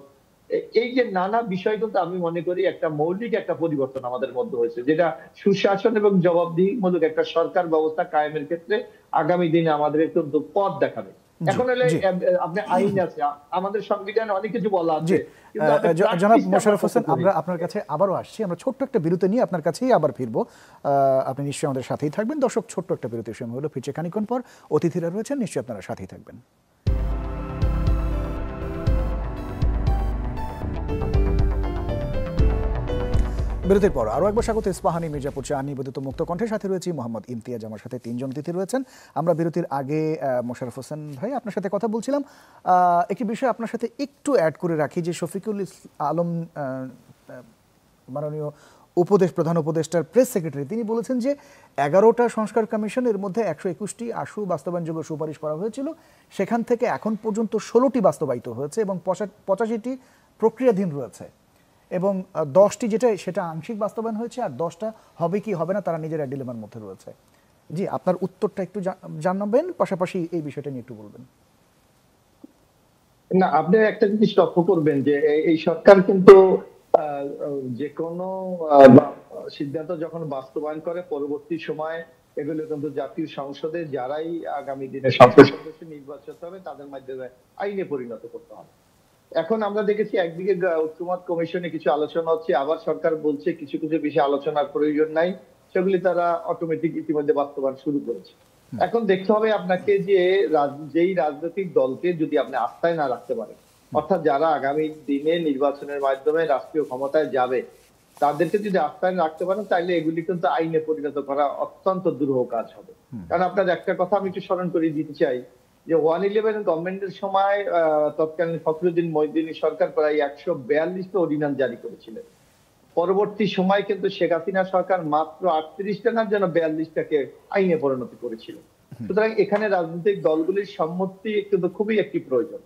[SPEAKER 4] এই যে নানা বিষয় কিন্তু আমি মনে করি একটা মৌলিক একটা পরিবর্তন আমাদের মধ্যে হয়েছে, যেটা সুশাসন এবং জবাবদিহিমূলক একটা সরকার ব্যবস্থা কায়েমের ক্ষেত্রে আগামী দিনে আমাদের একটু পথ দেখাবে। এখন হলে আপনি আইন আছে, আমাদের সংবিধানে অনেক কিছু বলা আছে।
[SPEAKER 1] জনাব মোশাররফ হোসেন, আমরা আপনার কাছে আবারও আসছি। আমরা ছোট্ট একটা বিরতি নিয়ে আপনার কাছেই আবার ফিরবো। আপনি নিশ্চয়ই আমাদের সাথেই থাকবেন। দর্শক, ছোট্ট একটা বিরতির সময় হলো, ফিরছে খানিকক্ষণ পর। অতিথিরা রয়েছেন, নিশ্চয়ই আপনারা সাথেই থাকবেন। বিরতির পর আরও একবার স্বাগত ইস্পাহানি মির্জাপুর চা নিবেদিত মুক্ত কণ্ঠের সাথে রয়েছি মোহাম্মদ ইমতিয়াজ, আমার সাথে 3 জন অতিথি রয়েছেন। আমরা বিরতির আগে মোশাররফ হোসেন ভাই আপনার সাথে কথা বলছিলাম, একটি বিষয় আপনার সাথে একটু অ্যাড করে রাখি যে শফিকুল আলম মাননীয় প্রধান উপদেষ্টার প্রেস সেক্রেটারি, তিনি বলেছেন যে 11টা সংস্কার কমিশনের মধ্যে 121টি আশু বাস্তবায়নযোগ্য সুপারিশ করা হয়েছিল, সেখান থেকে এখন পর্যন্ত 16টি বাস্তবায়িত হয়েছে এবং 85টি প্রক্রিয়াধীন রয়েছে এবং 10টি সেটা আংশিক বাস্তবায়ন হয়েছে, আর 10টা হবে কি হবে না তারা নিজেরা ডিলেমার মধ্যে রয়েছে। জি, আপনার উত্তরটা একটু জানাবেন, পাশাপাশি এই বিষয়টা নিয়ে একটু বলবেন।
[SPEAKER 4] না, আপনি একটা জিনিস লক্ষ্য করবেন যে এই সরকার কিন্তু যে কোনো সিদ্ধান্ত যখন বাস্তবায়ন করে পরবর্তী সময় এগুলো কিন্তু জাতীয় সংসদে যারাই আগামী দিনে সংসদ সদস্য নির্বাচিত হবে তাদের মাধ্যমে আইনে পরিণত করতে হবে। এখন আমরা দেখেছি একদিকে ঐক্যমত কমিশনে কিছু আলোচনা হচ্ছে, আবার সরকার বলছে কিছু কিছু বিষয়ে আলোচনার প্রয়োজন নাই, সেগুলি তারা অটোমেটিক ইতিমধ্যে বাস্তবায়ন শুরু করেছে। এখন দেখতে হবে আপনাকে যে যেই রাজনৈতিক দলকে যদি আপনি আস্থায় না রাখতে পারেন, অর্থাৎ যারা আগামী দিনে নির্বাচনের মাধ্যমে রাষ্ট্রীয় ক্ষমতায় যাবে তাদেরকে যদি আস্থায় রাখতে পারেন, তাহলে এগুলি কিন্তু আইনে পরিণত করা অত্যন্ত দুরূহ কাজ হবে। কারণ আপনার একটা কথা আমি একটু স্মরণ করিয়ে দিতে চাই যে 111 গভর্নমেন্টের সময় তৎকালীন ফখরুদ্দিন মহিউদ্দিন সরকার প্রায় 142টা অর্ডিন্যান্স জারি করেছিলেন। পরবর্তী সময় কিন্তু শেখ হাসিনা সরকার মাত্র 38টা না যেন 42টাকে আইনে পরিণত করেছিল। সুতরাং এখানে রাজনৈতিক দলগুলির সম্মতি কিন্তু খুবই একটি প্রয়োজন।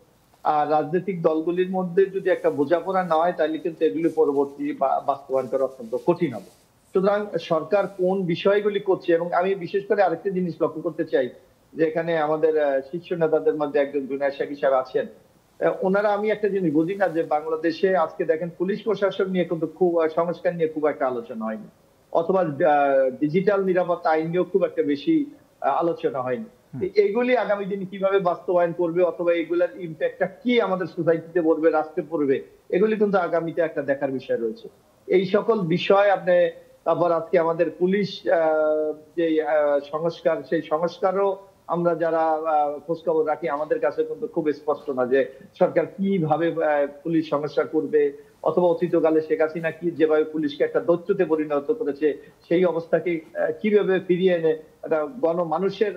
[SPEAKER 4] আর রাজনৈতিক দলগুলির মধ্যে যদি একটা বোঝাপড়া না হয় তাহলে কিন্তু এগুলি পরবর্তী বাস্তবায়ন করা অত্যন্ত কঠিন হবে। সুতরাং সরকার কোন বিষয়গুলি করছে, এবং আমি বিশেষ করে আরেকটা জিনিস লক্ষ্য করতে চাই যে এখানে আমাদের শীর্ষ নেতাদের মধ্যে একজন জুনায়েদ সাকি সাহেব আছেন, ওনারা, আমি একটা জিনিস বুঝি না যে বাংলাদেশে আজকে দেখেন পুলিশ প্রশাসন নিয়ে কিন্তু খুব সংস্কার নিয়ে খুব একটা আলোচনা হয়নি, অথবা ডিজিটাল নিরাপত্তা আইন নিয়েও খুব একটা বেশি আলোচনা হয়নি। এইগুলি আগামী দিনে কিভাবে বাস্তবায়ন করবে অথবা এগুলার ইম্প্যাক্টটা কি আমাদের সোসাইটিতে পড়বে, রাষ্ট্রে পড়বে, এগুলি কিন্তু আগামীতে একটা দেখার বিষয় রয়েছে। এই সকল বিষয় আপনি, তারপর আজকে আমাদের পুলিশ যে সংস্কার, সেই সংস্কারও আমরা যারা খোঁজখবর রাখি আমাদের কাছে কিন্তু খুব স্পষ্ট না যে সরকার কিভাবে পুলিশ সংস্কার করবে, অথবা অতীতকালে শেখ হাসিনা কি যেভাবে পুলিশকে একটা দৈত্যতে পরিণত করেছে সেই অবস্থাকে কিভাবে ফিরিয়ে এনে একটা গণমানুষের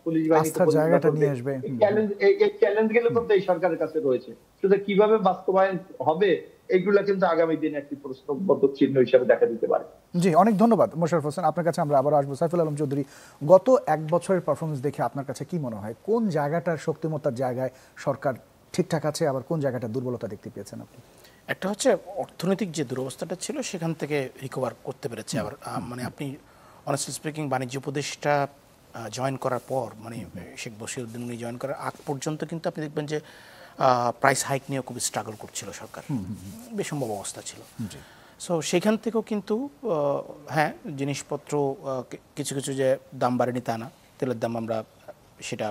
[SPEAKER 4] পুলিশ বাহিনীতে
[SPEAKER 1] জায়গাটা নিয়ে আসবে।
[SPEAKER 4] এই চ্যালেঞ্জ গুলো কিন্তু এই সরকারের কাছে রয়েছে। শুধু কিভাবে বাস্তবায়ন হবে এইগুলা কিন্তু আগামী দিনে একটি প্রশ্নবোধক চিহ্ন হিসেবে দেখা দিতে পারে।
[SPEAKER 1] জি, অনেক ধন্যবাদ মোশাররফ হোসেন। আপনার কাছে আমরা আবার আসবো। সাইফুল আলম চৌধুরী, গত এক বছরের পারফরমেন্স দেখে আপনার কাছে কি মনে হয়, কোন জায়গাটার শক্তিমত্তার জায়গায় সরকার ঠিকঠাক আছে, আবার কোন জায়গাটা দুর্বলতা দেখতে পেয়েছেন আপনি?
[SPEAKER 2] একটা হচ্ছে অর্থনৈতিক যে দুরবস্থাটা ছিল সেখান থেকে রিকভার করতে পেরেছে। আবার মানে আপনি অনেস্টলি স্পিকিং বাণিজ্য উপদেষ্টা জয়েন করার পর, মানে শেখ বশিরউদ্দিন উনি জয়েন করার আগ পর্যন্ত কিন্তু আপনি দেখবেন যে প্রাইস হাইক নিয়েও খুব স্ট্রাগল করছিল সরকার, বেসম্ভব অবস্থা ছিল। সো সেখান থেকেও কিন্তু হ্যাঁ, জিনিসপত্র কিছু কিছু যে দাম বাড়েনি তা না, তেলের দাম আমরা সেটা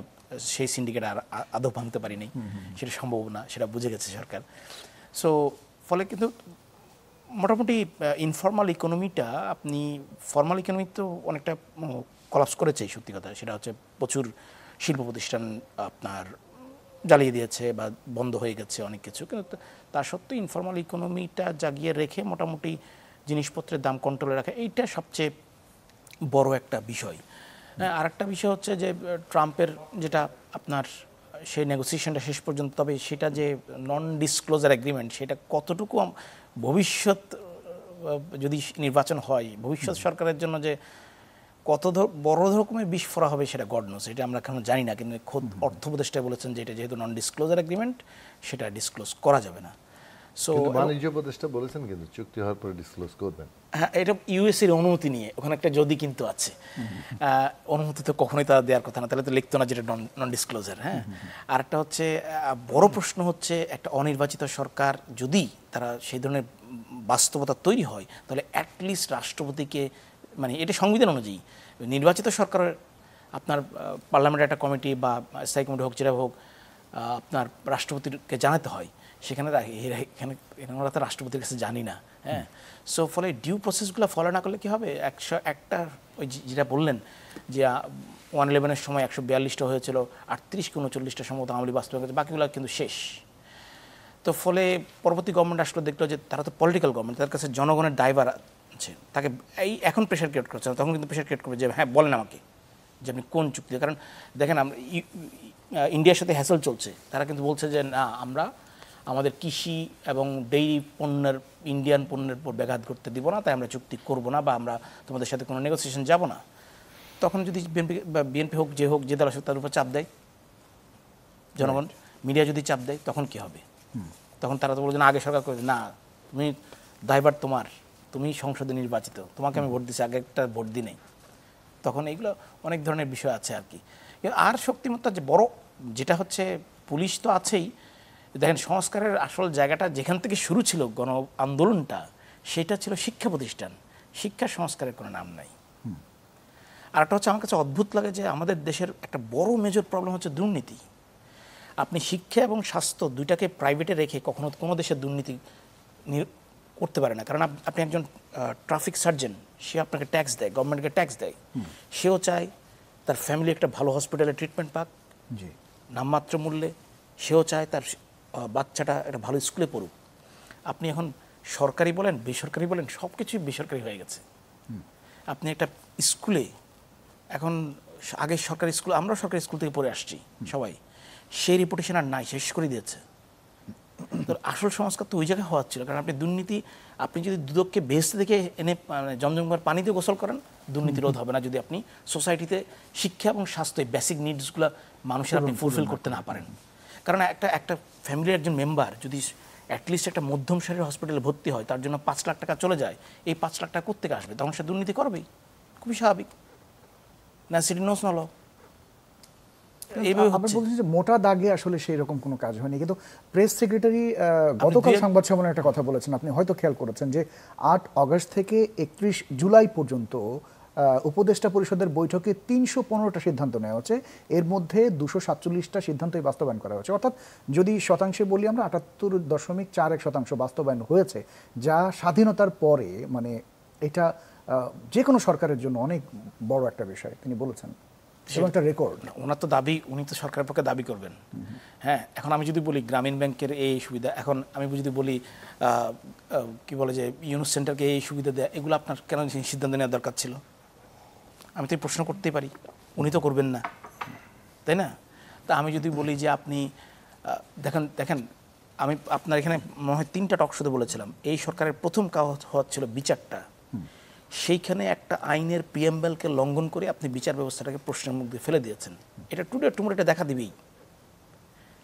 [SPEAKER 2] সেই সিন্ডিকেট আর আদৌ ভাঙতে পারিনি, সেটা সম্ভব না, সেটা বুঝে গেছে সরকার। সো ফলে কিন্তু মোটামুটি ইনফর্মাল ইকোনমিটা, আপনি ফর্মাল ইকোনমি তো অনেকটা কলাপস করেছে সত্যি কথা, সেটা হচ্ছে প্রচুর শিল্প প্রতিষ্ঠান আপনার জ্বালিয়ে দিয়েছে বা বন্ধ হয়ে গেছে অনেক কিছু, কিন্তু তা সত্ত্বেও ইনফর্মাল ইকোনমিটা জাগিয়ে রেখে মোটামুটি জিনিসপত্রের দাম কন্ট্রোলে রাখা, এইটা সবচেয়ে বড় একটা বিষয়। আর একটা বিষয় হচ্ছে যে ট্রাম্পের যেটা আপনার সেই নেগোসিয়েশনটা শেষ পর্যন্ত, তবে সেটা যে নন ডিসক্লোজার এগ্রিমেন্ট, সেটা কতটুকু ভবিষ্যৎ যদি নির্বাচন হয় ভবিষ্যৎ সরকারের জন্য যে কত বড় রকমের বিস্ফোরা হবে সেটা গড নোস, এটা আমরা এখন জানি না। কিন্তু খোদ অর্থ উপদেষ্টা বলেছেন যে এটা যেহেতু নন ডিসক্লোজার এগ্রিমেন্ট, সেটা ডিসক্লোজ করা যাবে না। সো
[SPEAKER 3] বাণিজ্য উপদেষ্টা বলেছেন কিন্তু চুক্তি হওয়ার পরে ডিসক্লোজ করবেন।
[SPEAKER 2] হ্যাঁ, এটা ইউএস এর অনুমতি নিয়ে, ওখানে একটা যদি কিন্তু আছে, অনুমতি তো কখনোই তারা দেওয়ার কথা না, তাহলে তো লিখতো না যেটা নন ডিসক্লোজার। হ্যাঁ, আর একটা হচ্ছে বড় প্রশ্ন হচ্ছে একটা অনির্বাচিত সরকার যদি তারা সেই ধরনের বাস্তবতা তৈরি হয়, তাহলে অ্যাটলিস্ট রাষ্ট্রপতিকে, মানে এটা সংবিধান অনুযায়ী নির্বাচিত সরকারের আপনার পার্লামেন্টের একটা কমিটি বা স্থায়ী কমিটি হোক, যেটা হোক, আপনার রাষ্ট্রপতিকে জানাতে হয়। সেখানে আমরা তো রাষ্ট্রপতির কাছে জানি না। হ্যাঁ, সো ফলে ডিউ প্রসেসগুলো ফলো না করলে কী হবে, একটা ওই যেটা বললেন যে 111-এর সময় 142টা হয়েছিল, 38 কি 39টা সম্ভবত আমলি বাস্তবায়ন করেছে, বাকিগুলো কিন্তু শেষ। তো ফলে পরবর্তী গভর্নমেন্ট আসলে দেখলো যে তারা তো পলিটিক্যাল গভর্নমেন্ট, তাদের কাছে জনগণের দায়ভার আছে, তাকে এই এখন প্রেশার ক্রিয়েট করছে, তখন কিন্তু প্রেশার ক্রিয়েট করবে যে হ্যাঁ বলেন আমাকে যে আপনি কোন চুক্তি। কারণ দেখেন আমরা ইন্ডিয়ার সাথে হ্যাসেল চলছে, তারা কিন্তু বলছে যে না, আমরা আমাদের কৃষি এবং ডেইরি পণ্যের ইন্ডিয়ান পণ্যের উপর ব্যাঘাত করতে দিব না, তাই আমরা চুক্তি করব না বা আমরা তোমাদের সাথে কোনো নেগোসিয়েশন যাব না। তখন যদি বিএনপি হোক যে দল আসুক তার উপর চাপ দেয় জনগণ, মিডিয়া যদি চাপ দেয়, তখন কি হবে? তখন তারা তো বলছে না আগে সরকার করে না, তুমি দায়ভার তোমার, তুমি সংসদে নির্বাচিত, তোমাকে আমি ভোট দিচ্ছি, আগে একটা ভোট দিই নেই। তখন এইগুলো অনেক ধরনের বিষয় আছে আর কি। আর শক্তিমত্তা যে বড় যেটা হচ্ছে, পুলিশ তো আছেই, দেখেন সংস্কারের আসল জায়গাটা যেখান থেকে শুরু ছিল গণ আন্দোলনটা, সেটা ছিল শিক্ষা প্রতিষ্ঠান। শিক্ষা সংস্কারের কোনো নাম নাই। আর একটা হচ্ছে আমার কাছে অদ্ভুত লাগে যে আমাদের দেশের একটা বড় মেজর প্রবলেম হচ্ছে দুর্নীতি। আপনি শিক্ষা এবং স্বাস্থ্য দুইটাকে প্রাইভেটে রেখে কখনো কোনো দেশের দুর্নীতি করতে পারে না। কারণ আপনি একজন ট্রাফিক সার্জন, সে আপনাকে ট্যাক্স দেয়, গভর্নমেন্টকে ট্যাক্স দেয়, সেও চায় তার ফ্যামিলি একটা ভালো হসপিটালে ট্রিটমেন্ট পাক নামমাত্র মূল্যে, সেও চায় তার বাচ্চাটা একটা ভালো স্কুলে পড়ুক। আপনি এখন সরকারি বলেন বেসরকারি বলেন, সব কিছুই বেসরকারি হয়ে গেছে। আপনি একটা স্কুলে এখন, আগে সরকারি স্কুল, আমরাও সরকারি স্কুল থেকে পড়ে আসছি সবাই, সেই রেপুটেশন আর নাই, শেষ করে দিয়েছে। তো আসল সংস্কার তো ওই জায়গায় হওয়ার ছিল। কারণ আপনি দুর্নীতি, আপনি যদি দুদককে বেহেশত থেকে এনে জমজমার পানিতে গোসল করেন, দুর্নীতি রোধ হবে না যদি আপনি সোসাইটিতে শিক্ষা এবং স্বাস্থ্য বেসিক নিডসগুলো মানুষের আপনি ফুলফিল করতে না পারেন। কারণ একটা ফ্যামিলির একজন মেম্বার যদি অ্যাটলিস্ট একটা মধ্যম সারির হসপিটালে ভর্তি হয়, তার জন্য 5 লাখ টাকা চলে যায়, এই 5 লাখ টাকা কোত্থেকে আসবে? তখন সে দুর্নীতি করবেই, খুবই স্বাভাবিক। না সিটি নোস নল
[SPEAKER 1] আমরা বলছি যে মোটা দাগে আসলে সেই রকম কোনো কাজ হয়নি। কিন্তু প্রেস সেক্রেটারি গতকাল সংবাদ সম্মেলনে একটা কথা বলেছেন, আপনি হয়তো খেয়াল করেছেন, যে 8 অগস্ট থেকে 31 জুলাই পর্যন্ত উপদেষ্টা পরিষদের বৈঠকে 315টা সিদ্ধান্ত নেওয়া হচ্ছে, এর মধ্যে 247টা সিদ্ধান্তই বাস্তবায়ন করা হয়েছে। অর্থাৎ যদি শতাংশে বলি আমরা 78.41% বাস্তবায়ন হয়েছে, যা স্বাধীনতার পরে মানে এটা যে কোনো সরকারের জন্য অনেক বড় একটা বিষয় তিনি বলেছেন, একটা রেকর্ড।
[SPEAKER 2] ওনার তো দাবি, উনি তো সরকারের পক্ষে দাবি করবেন। হ্যাঁ, এখন আমি যদি বলি গ্রামীণ ব্যাংকের এই সুবিধা, এখন আমি যদি বলি কি বলে যে ইউনুস সেন্টারকে এই সুবিধা দেয়, এগুলো আপনার কেন সিদ্ধান্ত নেওয়ার দরকার ছিল? আমি তো প্রশ্ন করতেই পারি, উনি তো করবেন না, তাই না? তা আমি যদি বলি যে আপনি দেখেন আমি আপনার এখানে মনে হয় 3টা টক শোতে বলেছিলাম, এই সরকারের প্রথম কাজ হচ্ছিল বিচারটা, সেইখানে একটা আইনের প্রিএম্বলকে লঙ্ঘন করে আপনি বিচার ব্যবস্থাটাকে প্রশ্নের মধ্যে ফেলে দিয়েছেন। এটা টুডে টুমোরো এটা দেখা দিবেই,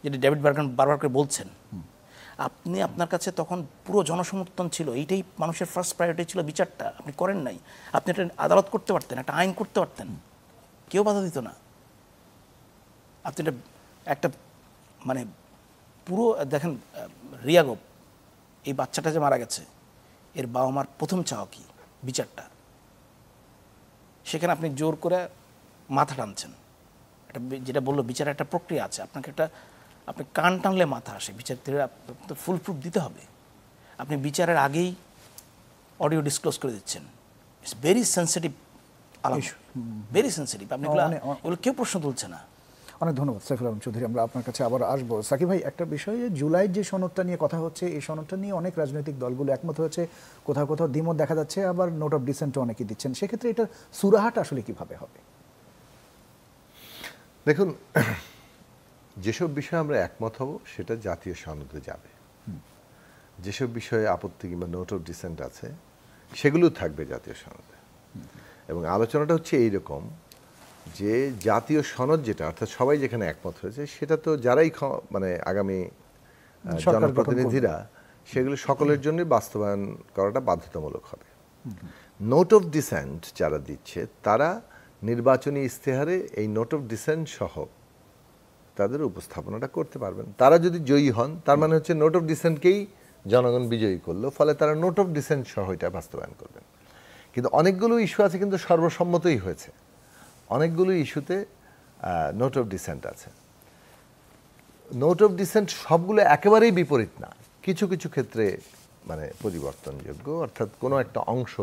[SPEAKER 2] যেটা ডেভিড বার্গান বারবার করে বলছেন। আপনি আপনার কাছে তখন পুরো জনসমর্থন ছিল, এইটাই মানুষের ফার্স্ট প্রায়োরিটি ছিল, বিচারটা আপনি করেন নাই। আপনি একটা আদালত করতে পারতেন, একটা আইন করতে পারতেন, কেউ বাধা দিত না। আপনি একটা মানে পুরো দেখেন, রিয়াগব এই বাচ্চাটা যে মারা গেছে, এর বাবা মার প্রথম চাওয়া কি? বিচারটা। সেখানে আপনি জোর করে মাথা টানছেন। এটা যেটা বললো বিচারের একটা প্রক্রিয়া আছে, আপনি কান টানলে মাথা আসে, বিচার ফুল প্রুফ দিতে হবে। আপনি বিচারের আগেই অডিও ডিসক্লোজ করে দিচ্ছেন। ইটস ভেরি সেন্সিটিভ আলাদা, ভেরি সেন্সিটিভ। আপনি এগুলো কেউ প্রশ্ন তুলছে না।
[SPEAKER 1] অনেক ধন্যবাদ সাইফুল আলম চৌধুরী, আমরা আপনার কাছে আবার আসবো। সাকিব ভাই, একটা বিষয়ে জুলাইয়ের যে সনদটা নিয়ে কথা হচ্ছে, এই সনদটা নিয়ে অনেক রাজনৈতিক দলগুলো একমত হয়েছে, কোথাও কোথাও দ্বিমত দেখা যাচ্ছে, আবার নোট অফ ডিসেন্টও অনেকেই দিচ্ছেন। সেক্ষেত্রে এটা সুরাহাট আসলে কিভাবে হবে?
[SPEAKER 3] দেখুন, যেসব বিষয়ে আমরা একমত হব সেটা জাতীয় সনদে যাবে। যেসব বিষয়ে আপত্তি কিংবা নোট অফ ডিসেন্ট আছে সেগুলো থাকবে জাতীয় সনদে। এবং আলোচনাটা হচ্ছে এইরকম যে জাতীয় সনদ যেটা, অর্থাৎ সবাই যেখানে একমত হয়েছে, সেটা তো যারাই মানে আগামী জনপ্রতিনিধিরা, সেগুলো সকলের জন্য বাস্তবায়ন করাটা বাধ্যতামূলক হবে। নোট অফ ডিসেন্ট যারা দিচ্ছে, তারা নির্বাচনী ইশতেহারে এই নোট অফ ডিসেন্ট সহ তাদের উপস্থাপনাটা করতে পারবেন। তারা যদি জয়ী হন, তার মানে হচ্ছে নোট অফ ডিসেন্টকেই জনগণ বিজয়ী করলো, ফলে তারা নোট অফ ডিসেন্ট সহ এটা বাস্তবায়ন করবেন। কিন্তু অনেকগুলো ইস্যু আছে কিন্তু সর্বসম্মতই হয়েছে, অনেকগুলো ইস্যুতে নোট অফ ডিসেন্ট আছে। নোট অফ ডিসেন্ট সবগুলো একেবারেই বিপরীত না, কিছু কিছু ক্ষেত্রে মানে পরিবর্তনযোগ্য, অর্থাৎ কোনো একটা অংশ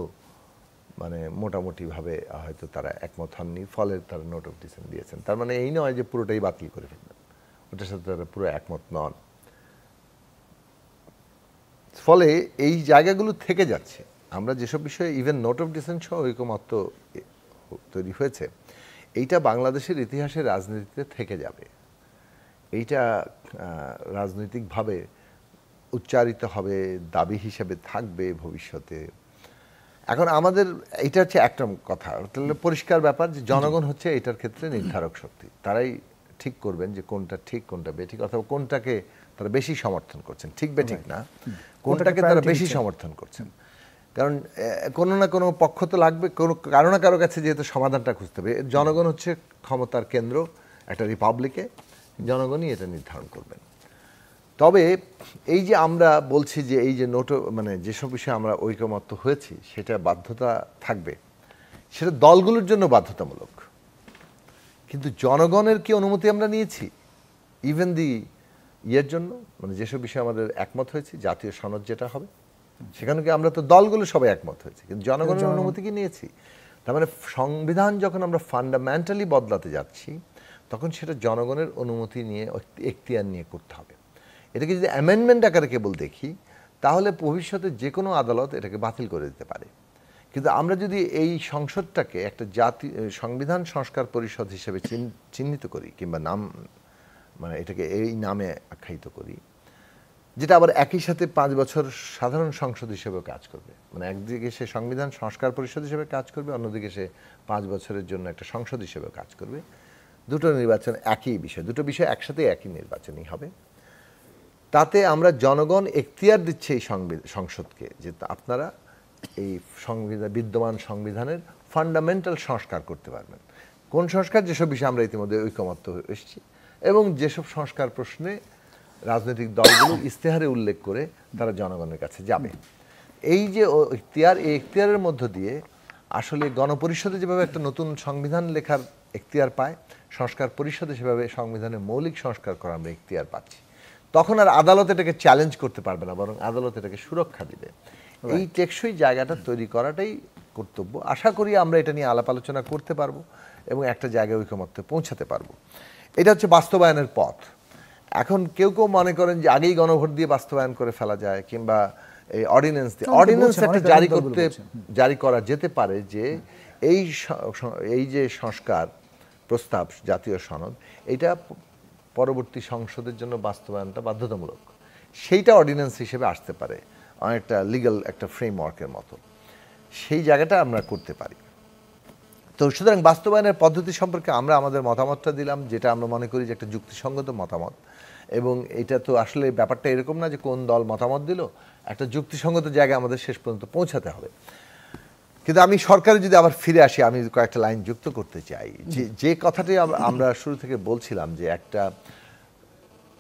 [SPEAKER 3] মানে মোটামুটিভাবে হয়তো তারা একমত হননি, ফলে তারা নোট অফ ডিসেন্ট দিয়েছেন। তার মানে এই নয় যে পুরোটাই বাতিল করে ফেলবেন, ওটার সাথে তারা পুরো একমত নন। ফলে এই জায়গাগুলো থেকে যাচ্ছে। আমরা যেসব বিষয়ে ইভেন নোট অফ ডিসেন্ট সহ ঐকমত্য তৈরি হয়েছে, এইটা বাংলাদেশের ইতিহাসে রাজনীতিতে থেকে যাবে। এইটা রাজনৈতিকভাবে উচ্চারিত হবে, দাবি হিসেবে থাকবে ভবিষ্যতে। এখন আমাদের এটা হচ্ছে একটা কথা, তাহলে পরিষ্কার ব্যাপার যে জনগণ হচ্ছে এটার ক্ষেত্রে নির্ধারক শক্তি। তারাই ঠিক করবেন যে কোনটা ঠিক কোনটা বেঠিক, অথবা কোনটাকে তারা বেশি সমর্থন করছেন, ঠিক বেঠিক না, কোনটাকে তারা বেশি সমর্থন করছেন। কারণ কোনো না কোনো পক্ষ তো লাগবে, কারো না কারো কাছে যেহেতু সমাধানটা খুঁজতে হবে। জনগণ হচ্ছে ক্ষমতার কেন্দ্র একটা রিপাবলিকে, জনগণই এটা নির্ধারণ করবেন। তবে এই যে আমরা বলছি যে এই যে মানে যেসব বিষয়ে আমরা ঐকমত্য হয়েছি সেটা বাধ্যতা থাকবে, সেটা দলগুলোর জন্য বাধ্যতামূলক। কিন্তু জনগণের কি অনুমতি আমরা নিয়েছি ইভেন দি ইয়ের জন্য, মানে যেসব বিষয়ে আমাদের একমত হয়েছি, জাতীয় সনদ যেটা হবে সেখানে কি আমরা তো দলগুলো সবাই একমত হয়েছি, কিন্তু জনগণের অনুমতি কি নিয়েছি? তার মানে সংবিধান যখন আমরা ফান্ডামেন্টালি বদলাতে যাচ্ছি তখন সেটা জনগণের অনুমতি নিয়ে, এখতিয়ার নিয়ে করতে হবে। এটাকে যদি অ্যামেন্ডমেন্ট আকারে কেবল দেখি তাহলে ভবিষ্যতে যে কোনো আদালত এটাকে বাতিল করে দিতে পারে। কিন্তু আমরা যদি এই সংসদটাকে একটা সংবিধান সংস্কার পরিষদ হিসেবে চিহ্নিত করি, কিংবা নাম মানে এটাকে এই নামে আখ্যায়িত করি, যেটা আবার একই সাথে 5 বছর সাধারণ সংসদ হিসেবেও কাজ করবে, মানে একদিকে সে সংবিধান সংস্কার পরিষদ হিসেবে কাজ করবে, অন্যদিকে সে 5 বছরের জন্য একটা সংসদ হিসেবেও কাজ করবে। দুটো নির্বাচন একই বিষয়, দুটো বিষয় একসাথে একই নির্বাচনই হবে। তাতে আমরা জনগণ এখতিয়ার দিচ্ছে এই সংসদকে যে আপনারা এই বিদ্যমান সংবিধানের ফান্ডামেন্টাল সংস্কার করতে পারবেন। কোন সংস্কার? যেসব বিষয়ে আমরা ইতিমধ্যে ঐকমত্য এসেছি, এবং যেসব সংস্কার প্রশ্নে রাজনৈতিক দলগুলো ইস্তেহারে উল্লেখ করে তারা জনগণের কাছে যাবে। এই যে এখতিয়ার, এই এখতিয়ারের মধ্য দিয়ে আসলে গণপরিষদে যেভাবে একটা নতুন সংবিধান লেখার এখতিয়ার পায়, সংস্কার পরিষদে সেভাবে সংবিধানের মৌলিক সংস্কার করার আমরা এখতিয়ার পাচ্ছি। তখন আর আদালত এটাকে চ্যালেঞ্জ করতে পারবে না, বরং আদালত এটাকে সুরক্ষা দিবে। এই টেকসই জায়গাটা তৈরি করাটাই কর্তব্য। আশা করি আমরা এটা নিয়ে আলাপ আলোচনা করতে পারবো এবং একটা জায়গায় ঐকমত্যে পৌঁছাতে পারবো। এটা হচ্ছে বাস্তবায়নের পথ। এখন কেউ কেউ মনে করেন যে আগেই গণভোট দিয়ে বাস্তবায়ন করে ফেলা যায়, কিংবা এই অর্ডিন্যান্স একটা জারি করা যেতে পারে যে এই যে সংস্কার প্রস্তাব, জাতীয় সনদ, এটা পরবর্তী সংসদের জন্য বাস্তবায়নটা বাধ্যতামূলক, সেইটা অর্ডিন্যান্স হিসেবে আসতে পারে, অনেকটা লিগ্যাল একটা ফ্রেমওয়ার্কের মতো। সেই জায়গাটা আমরা করতে পারি। তো সুতরাং বাস্তবায়নের পদ্ধতি সম্পর্কে আমরা আমাদের মতামতটা দিলাম, যেটা আমরা মনে করি যে একটা যুক্তিসঙ্গত মতামত। এবং এটা তো আসলে ব্যাপারটা এরকম না যে কোন দল মতামত দিল, একটা যুক্তিসঙ্গত জায়গায় আমাদের শেষ পর্যন্ত পৌঁছাতে হবে। কিন্তু আমি সরকারে যদি আবার ফিরে আসি, আমি কয়েকটা লাইন যুক্ত করতে চাই। যে কথাটি আমরা শুরু থেকে বলছিলাম যে একটা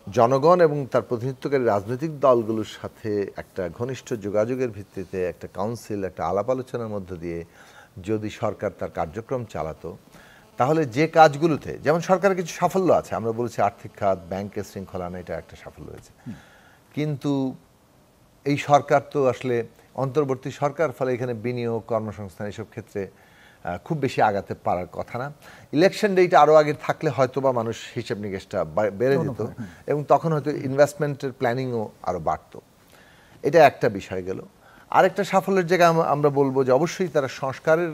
[SPEAKER 3] জনগণ এবং তার প্রতিনিধিত্বকারী রাজনৈতিক দলগুলোর সাথে একটা ঘনিষ্ঠ যোগাযোগের ভিত্তিতে একটা কাউন্সিল, একটা আলাপ আলোচনার মধ্য দিয়ে যদি সরকার তার কার্যক্রম চালাতো, তাহলে যে কাজগুলোতে, যেমন সরকারের কিছু সাফল্য আছে, আমরা বলেছি আর্থিক খাত, ব্যাংকের শৃঙ্খলা আনা, এটা একটা সাফল্য হয়েছে। কিন্তু এই সরকার তো আসলে অন্তর্বর্তী সরকার, ফলে এখানে বিনিয়োগ, কর্মসংস্থান এসব ক্ষেত্রে খুব বেশি আগাতে পারার কথা না। ইলেকশন ডেটা আরও আগে থাকলে হয়তো বা মানুষ হিসেব নিকেশটা বেড়ে যেত, এবং তখন হয়তো ইনভেস্টমেন্টের প্ল্যানিংও আরও বাড়তো। এটা একটা বিষয় গেল। আরেকটা সাফল্যের জায়গায় আমরা বলবো যে অবশ্যই তারা সংস্কারের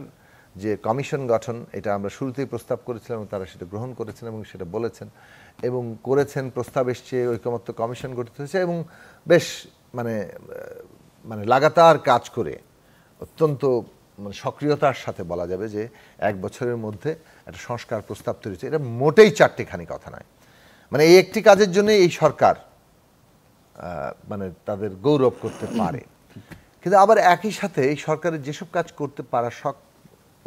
[SPEAKER 3] যে কমিশন গঠন, এটা আমরা শুরুতেই প্রস্তাব করেছিলাম এবং তারা সেটা গ্রহণ করেছেন এবং সেটা বলেছেন এবং করেছেন। প্রস্তাব এসছে, ঐকমত্য কমিশন গঠিত হয়েছে এবং বেশ মানে লাগাতার কাজ করে অত্যন্ত সক্রিয়তার সাথে বলা যাবে যে 1 বছরের মধ্যে একটা সংস্কার প্রস্তাব তৈরি হয়েছে। এটা মোটেই চারটিখানি কথা নয়। মানে এই একটি কাজের জন্য এই সরকার মানে তাদের গৌরব করতে পারে। কিন্তু আবার একই সাথে এই সরকারের যেসব কাজ করতে পারা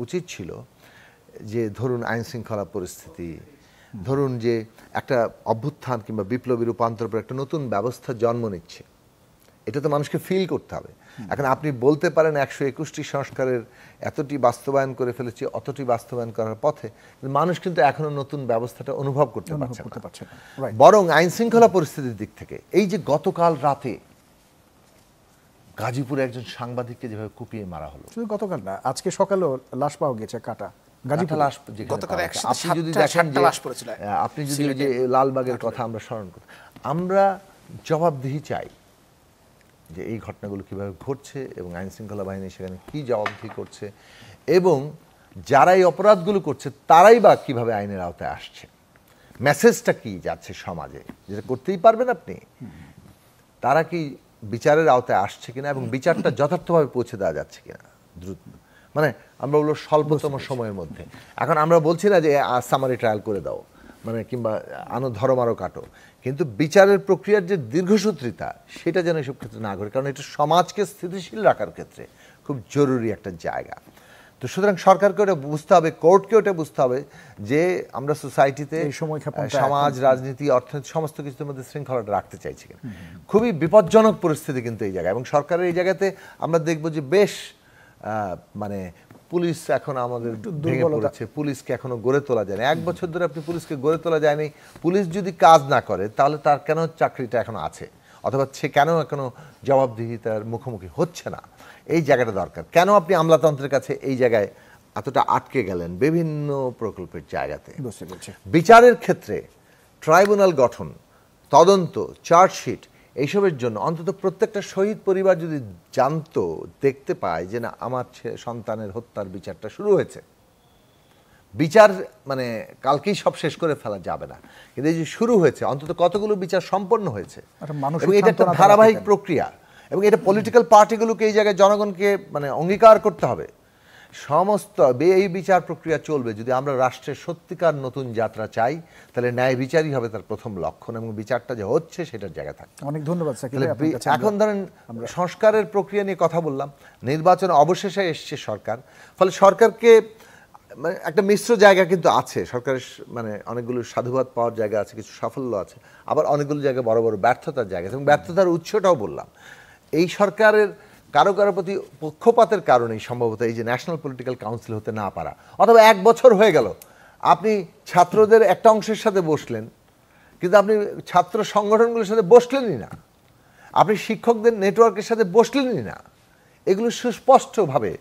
[SPEAKER 3] উচিত ছিল, যে ধরুন আইন শৃঙ্খলা পরিস্থিতি, ধরুন যে একটা অভ্যুত্থান কিংবা বিপ্লবী রূপান্তর পর একটা নতুন ব্যবস্থা জন্ম নিচ্ছে, এটা তো মানুষকে ফিল করতে হবে। এখন আপনি বলতে পারেন 121টি সংস্কারের এতটি বাস্তবায়ন করে ফেলেছি, অতটি বাস্তবায়ন করার পথে, মানুষ কিন্তু এখনো নতুন ব্যবস্থাটা অনুভব করতে পারছে না। বরং আইন শৃঙ্খলা পরিস্থিতির দিক থেকে এই যে গতকাল রাতে গাজীপুরে একজন সাংবাদিককে যেভাবে কুপিয়ে মারা হলো,
[SPEAKER 1] শুধু গতকাল না, আজকে সকালেও লাশ পাওয়া গেছে, কাটা গাজীপুর লাশ।
[SPEAKER 3] আপনি যদি দেখেন যে আপনি যদি ওই যে লালবাগের কথা আমরা স্মরণ করি, আমরা জবাবদিহি চাই যে এই ঘটনাগুলো কিভাবে ঘটছে এবং আইন শৃঙ্খলা বাহিনী সেখানে কি জবাবদিহি করছে, এবং যারা এই অপরাধগুলো করছে তারাই বা কিভাবে আইনের আওতায় আসছে, মেসেজটা কি যাচ্ছে সমাজে, যেটা করতেই পারবেন আপনি। তারা কি বিচারের আওতায় আসছে কিনা এবং বিচারটা যথার্থভাবে পৌঁছে দেওয়া যাচ্ছে কিনা দ্রুত, মানে আমরা বলবো স্বল্পতম সময়ের মধ্যে। এখন আমরা বলছি না যে সামারি ট্রায়াল করে দাও, মানে কিংবা ধরো মারো কাটো, কিন্তু বিচারের প্রক্রিয়ার যে দীর্ঘসূত্রিতা সেটা যেন এসব ক্ষেত্রে না ঘটে, কারণ এটা সমাজকে স্থিতিশীল রাখার ক্ষেত্রে খুব জরুরি একটা জায়গা। তো সুতরাং সরকারকে ওটা বুঝতে হবে, কোর্টকে ওটা বুঝতে হবে যে আমরা সোসাইটিতে সমাজ, রাজনীতি, অর্থনীতি সমস্ত কিছুর মধ্যে শৃঙ্খলাটা রাখতে চাইছি কিনা। খুবই বিপজ্জনক পরিস্থিতি কিন্তু এই জায়গায়, এবং সরকারের এই জায়গাতে আমরা দেখব যে বেশ মানে পুলিশ এখন আমাদের ভেঙে পড়েছে, পুলিশকে এখনো গড়ে তোলা যায়নি। 1 বছর ধরে আপনি পুলিশকে গড়ে তোলা যায়নি। পুলিশ যদি কাজ না করে তাহলে তার কেন চাকরিটা এখনো আছে, অথবা সে কেন এখনো জবাবদিহিতার মুখোমুখি হচ্ছে না, এই জায়গাটা দরকার। কেন আপনি আমলাতন্ত্রের কাছে এই জায়গায় এতটা আটকে গেলেন বিভিন্ন প্রকল্পের জায়গাতে? বিচারের ক্ষেত্রে ট্রাইব্যুনাল গঠন, তদন্ত, চার্জশিট এইসবের জন্য অন্তত প্রত্যেকটা শহীদ পরিবার যদি জানতো, দেখতে পায় যে না আমার সন্তানের হত্যার বিচারটা শুরু হয়েছে, বিচার মানে কালকেই সব শেষ করে ফেলা যাবে না, কিন্তু এই যে শুরু হয়েছে, অন্তত কতগুলো বিচার সম্পন্ন হয়েছে, এবং এটা একটা ধারাবাহিক প্রক্রিয়া, এবং এটা পলিটিক্যাল পার্টিগুলোকে এই জায়গায় জনগণকে মানে অঙ্গীকার করতে হবে। সমস্ত এই বিচার প্রক্রিয়া চলবে যদি আমরা রাষ্ট্রের সত্যিকার নতুন যাত্রা চাই, তাহলে ন্যায় বিচারই হবে তার প্রথম লক্ষণ, এবং বিচারটা যে হচ্ছে সেটার জায়গা থাকে।
[SPEAKER 1] অনেক ধন্যবাদ।
[SPEAKER 3] এখন ধরেন সংস্কারের প্রক্রিয়া নিয়ে কথা বললাম, নির্বাচন অবশেষে এসছে সরকার, ফলে সরকারকে মানে একটা মিশ্র জায়গা কিন্তু আছে সরকারের, মানে অনেকগুলো সাধুবাদ পাওয়ার জায়গা আছে, কিছু সাফল্য আছে, আবার অনেকগুলো জায়গায় বড় বড় ব্যর্থতার জায়গা আছে, এবং ব্যর্থতার উৎসটাও বললাম। এই সরকারের কারো কারো প্রতি পক্ষপাতের কারণেই সম্ভবত এই যে ন্যাশনাল পলিটিক্যাল কাউন্সিল হতে না পারা, অথবা 1 বছর হয়ে গেল আপনি ছাত্রদের একটা অংশের সাথে বসলেন, কিন্তু আপনি ছাত্র সংগঠনগুলোর সাথে বসলেনই না, আপনি শিক্ষকদের নেটওয়ার্কের সাথে বসলেনই না। এগুলো সুস্পষ্টভাবে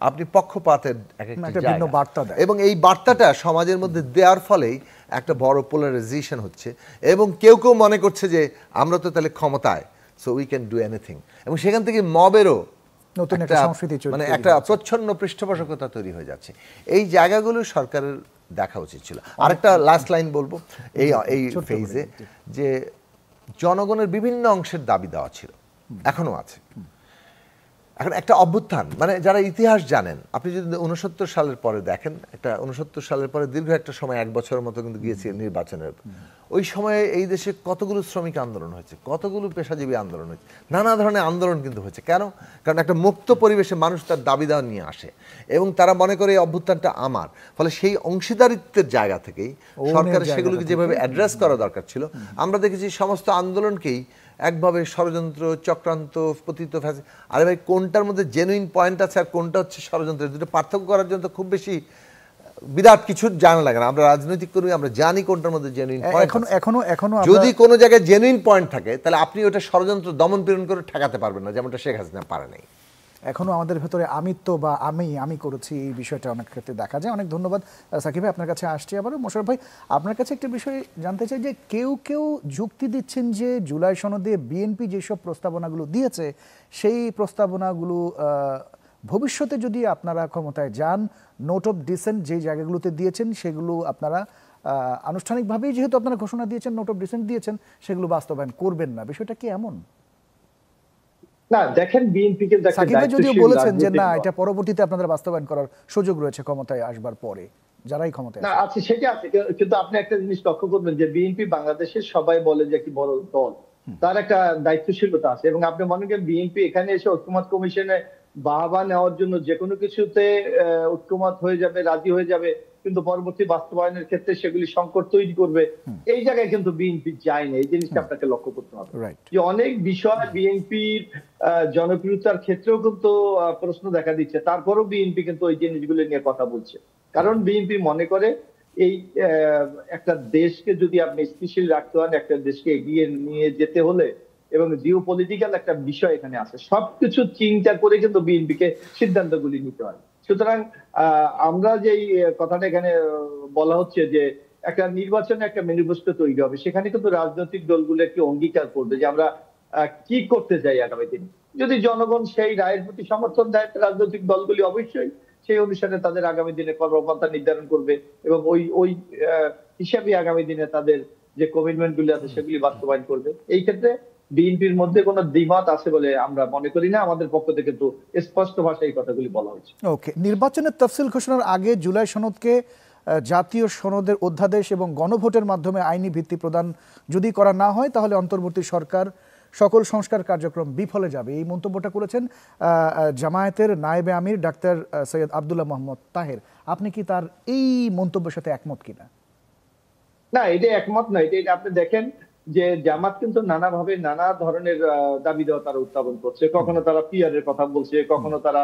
[SPEAKER 3] আপনি পক্ষপাতের একটা বার্তা দেন, এবং এই বার্তাটা সমাজের মধ্যে দেওয়ার ফলেই একটা বড় পোলারাইজেশন হচ্ছে, এবং কেউ কেউ মনে করছে যে আমরা তো তাহলে ক্ষমতায়, so we can do anything, এবং সেখান থেকে মবেরও নতুন একটা সংস্কৃতি, মানে একটা প্রচ্ছন্ন পৃষ্ঠপোষকতা তৈরি হয়ে যাচ্ছে। এই জায়গাগুলো সরকারের দেখা উচিত ছিল। আরেকটা লাস্ট লাইন বলবো এই ফেজে, যে জনগণের বিভিন্ন অংশের দাবি দেওয়া ছিল, এখনো আছে। এখন একটা অভ্যুত্থান, মানে যারা ইতিহাস জানেন, আপনি যদি 69 সালের পরে দেখেন, একটা 69 সালের পরে দীর্ঘ একটা সময় 1 বছরের মতো কিন্তু গিয়েছে নির্বাচনের, ওই সময়ে এই দেশে কতগুলো শ্রমিক আন্দোলন হয়েছে, কতগুলো পেশাজীবী আন্দোলন হয়েছে, নানা ধরনের আন্দোলন কিন্তু হয়েছে। কেন? কারণ একটা মুক্ত পরিবেশে মানুষ তার দাবি দেওয়া নিয়ে আসে, এবং তারা মনে করে এই অভ্যুত্থানটা আমার, ফলে সেই অংশীদারিত্বের জায়গা থেকেই সরকারের সেগুলোকে যেভাবে অ্যাড্রেস করা দরকার ছিল, আমরা দেখেছি সমস্ত আন্দোলনকেই একভাবে ষড়যন্ত্র, চক্রান্ত, পতিত ফ্যাসি। আরে ভাই, কোনটার মধ্যে জেনুইন পয়েন্ট আছে আর কোনটা হচ্ছে ষড়যন্ত্র, দুটো পার্থক্য করার জন্য তো খুব বেশি বিরাট কিছু জানা লাগে না। আমরা রাজনৈতিক কর্মী, আমরা জানি কোনটার মধ্যে জেনুইন পয়েন্ট। এখনো যদি কোনো জায়গায় জেনুইন পয়েন্ট থাকে, তাহলে আপনি ওটা ষড়যন্ত্র দমন পীড়ন করে ঠেকাতে পারবেন না, যেমনটা শেখ হাসিনা পারে নাই।
[SPEAKER 1] এখনো আমাদের ভেতরে আমিত্ব বা আমি করেছি, এই বিষয়টা অনেক ক্ষেত্রে দেখা যায়। অনেক ধন্যবাদ সাকিব ভাই, আপনার কাছে আসছি আবারও। মোশাররফ ভাই, আপনার কাছে একটা বিষয় জানতে চাই যে কেউ কেউ যুক্তি দিচ্ছেন যে জুলাই সনদে বিএনপি যেসব প্রস্তাবনাগুলো দিয়েছে, সেই প্রস্তাবনাগুলো ভবিষ্যতে যদি আপনারা ক্ষমতায় যান, নোট অফ ডিসেন্ট যেই জায়গাগুলোতে দিয়েছেন সেগুলো আপনারা আনুষ্ঠানিকভাবেই যেহেতু আপনারা ঘোষণা দিয়েছেন, নোট অফ ডিসেন্ট দিয়েছেন, সেগুলো বাস্তবায়ন করবেন না। বিষয়টা কি এমন?
[SPEAKER 4] না, দেখেন বিএনপি কে
[SPEAKER 1] সাকিব ভাই যদিও বলেছেন যে না, এটা পরবর্তীতে আপনাদের বাস্তবায়ন করার সুযোগ রয়েছে ক্ষমতায় আসবার পরে, যারাই ক্ষমতায়
[SPEAKER 4] না আছে, সেটা আছে, কিন্তু আপনি একটা জিনিস লক্ষ্য করবেন যে বিএনপি বাংলাদেশের সবাই বলে যে কি বড় দল, তার একটা দায়িত্বশীলতা আছে, এবং আপনি মনে করেন বিএনপি এখানে এসে ঐক্যমত কমিশনে বাহবা নেওয়ার জন্য যে কোনো কিছুতে ঐক্যমত হয়ে যাবে, রাজি হয়ে যাবে, কিন্তু পরবর্তী বাস্তবায়নের ক্ষেত্রে সেগুলি সংকট তৈরি করবে। এই জায়গায় কিন্তু বিএনপি যায় না, এই জিনিসটা আপনাকে লক্ষ্য করতে হবে। যে অনেক বিষয় বিএনপির জনপ্রিয়তার ক্ষেত্রেও কিন্তু প্রশ্ন দেখা দিচ্ছে, তারপরেও বিএনপি কিন্তু ওই জিনিসগুলো নিয়ে কথা বলছে, কারণ বিএনপি মনে করে এই একটা দেশকে যদি আপনি স্থিতিশীল রাখতে হন, একটা দেশকে এগিয়ে নিয়ে যেতে হলে, এবং জিও পলিটিক্যাল একটা বিষয় এখানে আছে, সবকিছু চিন্তা করে কিন্তু বিএনপিকে সিদ্ধান্তগুলি নিতে হয়। সুতরাং আমরা যে কথাটা এখানে বলা হচ্ছে যে একটা নির্বাচনে একটা ম্যানিফেস্টো তৈরি হবে, সেখানে কিন্তু রাজনৈতিক দলগুলো একটি অঙ্গীকার করবে যে আমরা কি করতে চাই আগামী দিনে। যদি জনগণ সেই রায়ের প্রতি সমর্থন দেয়, রাজনৈতিক দলগুলি অবশ্যই সেই অনুসারে তাদের আগামী দিনে কর্মপন্থা নির্ধারণ করবে, এবং ওই হিসাবে আগামী দিনে তাদের যে কমিটমেন্ট গুলি আছে সেগুলি বাস্তবায়ন করবে। এই ক্ষেত্রে বিএনপির মধ্যে কোনো দ্বিমত আছে বলে আমরা মনে করি না। আমাদের পক্ষ থেকে তো স্পষ্ট ভাষায় এই কথাগুলি বলা হয়েছে।
[SPEAKER 1] ওকে, নির্বাচনের তফসিল ঘোষণার আগে জুলাই সনদকে জাতীয় সনদের অধ্যাদেশ এবং গণভোটের মাধ্যমে আইনি ভিত্তি প্রদান যদি করা না হয় তাহলে অন্তর্বর্তী সরকার সকল সংস্কার কার্যক্রম বিফলে যাবে, এই মন্তব্যটা করেছেন জামায়াতের নায়েবে আমির ডাক্তার সৈয়দ আব্দুল্লাহ মোহাম্মদ তাহের। আপনি কি তার এই মন্তব্যের সাথে একমত কিনা?
[SPEAKER 4] না, এটা একমত নয়। এটা আপনি দেখেন যে জামাত কিন্তু নানাভাবে নানা ধরনের দাবি দেওয়া তারা উত্থাপন করছে। কখনো তারা পিআর এর কথা বলছে, কখনো তারা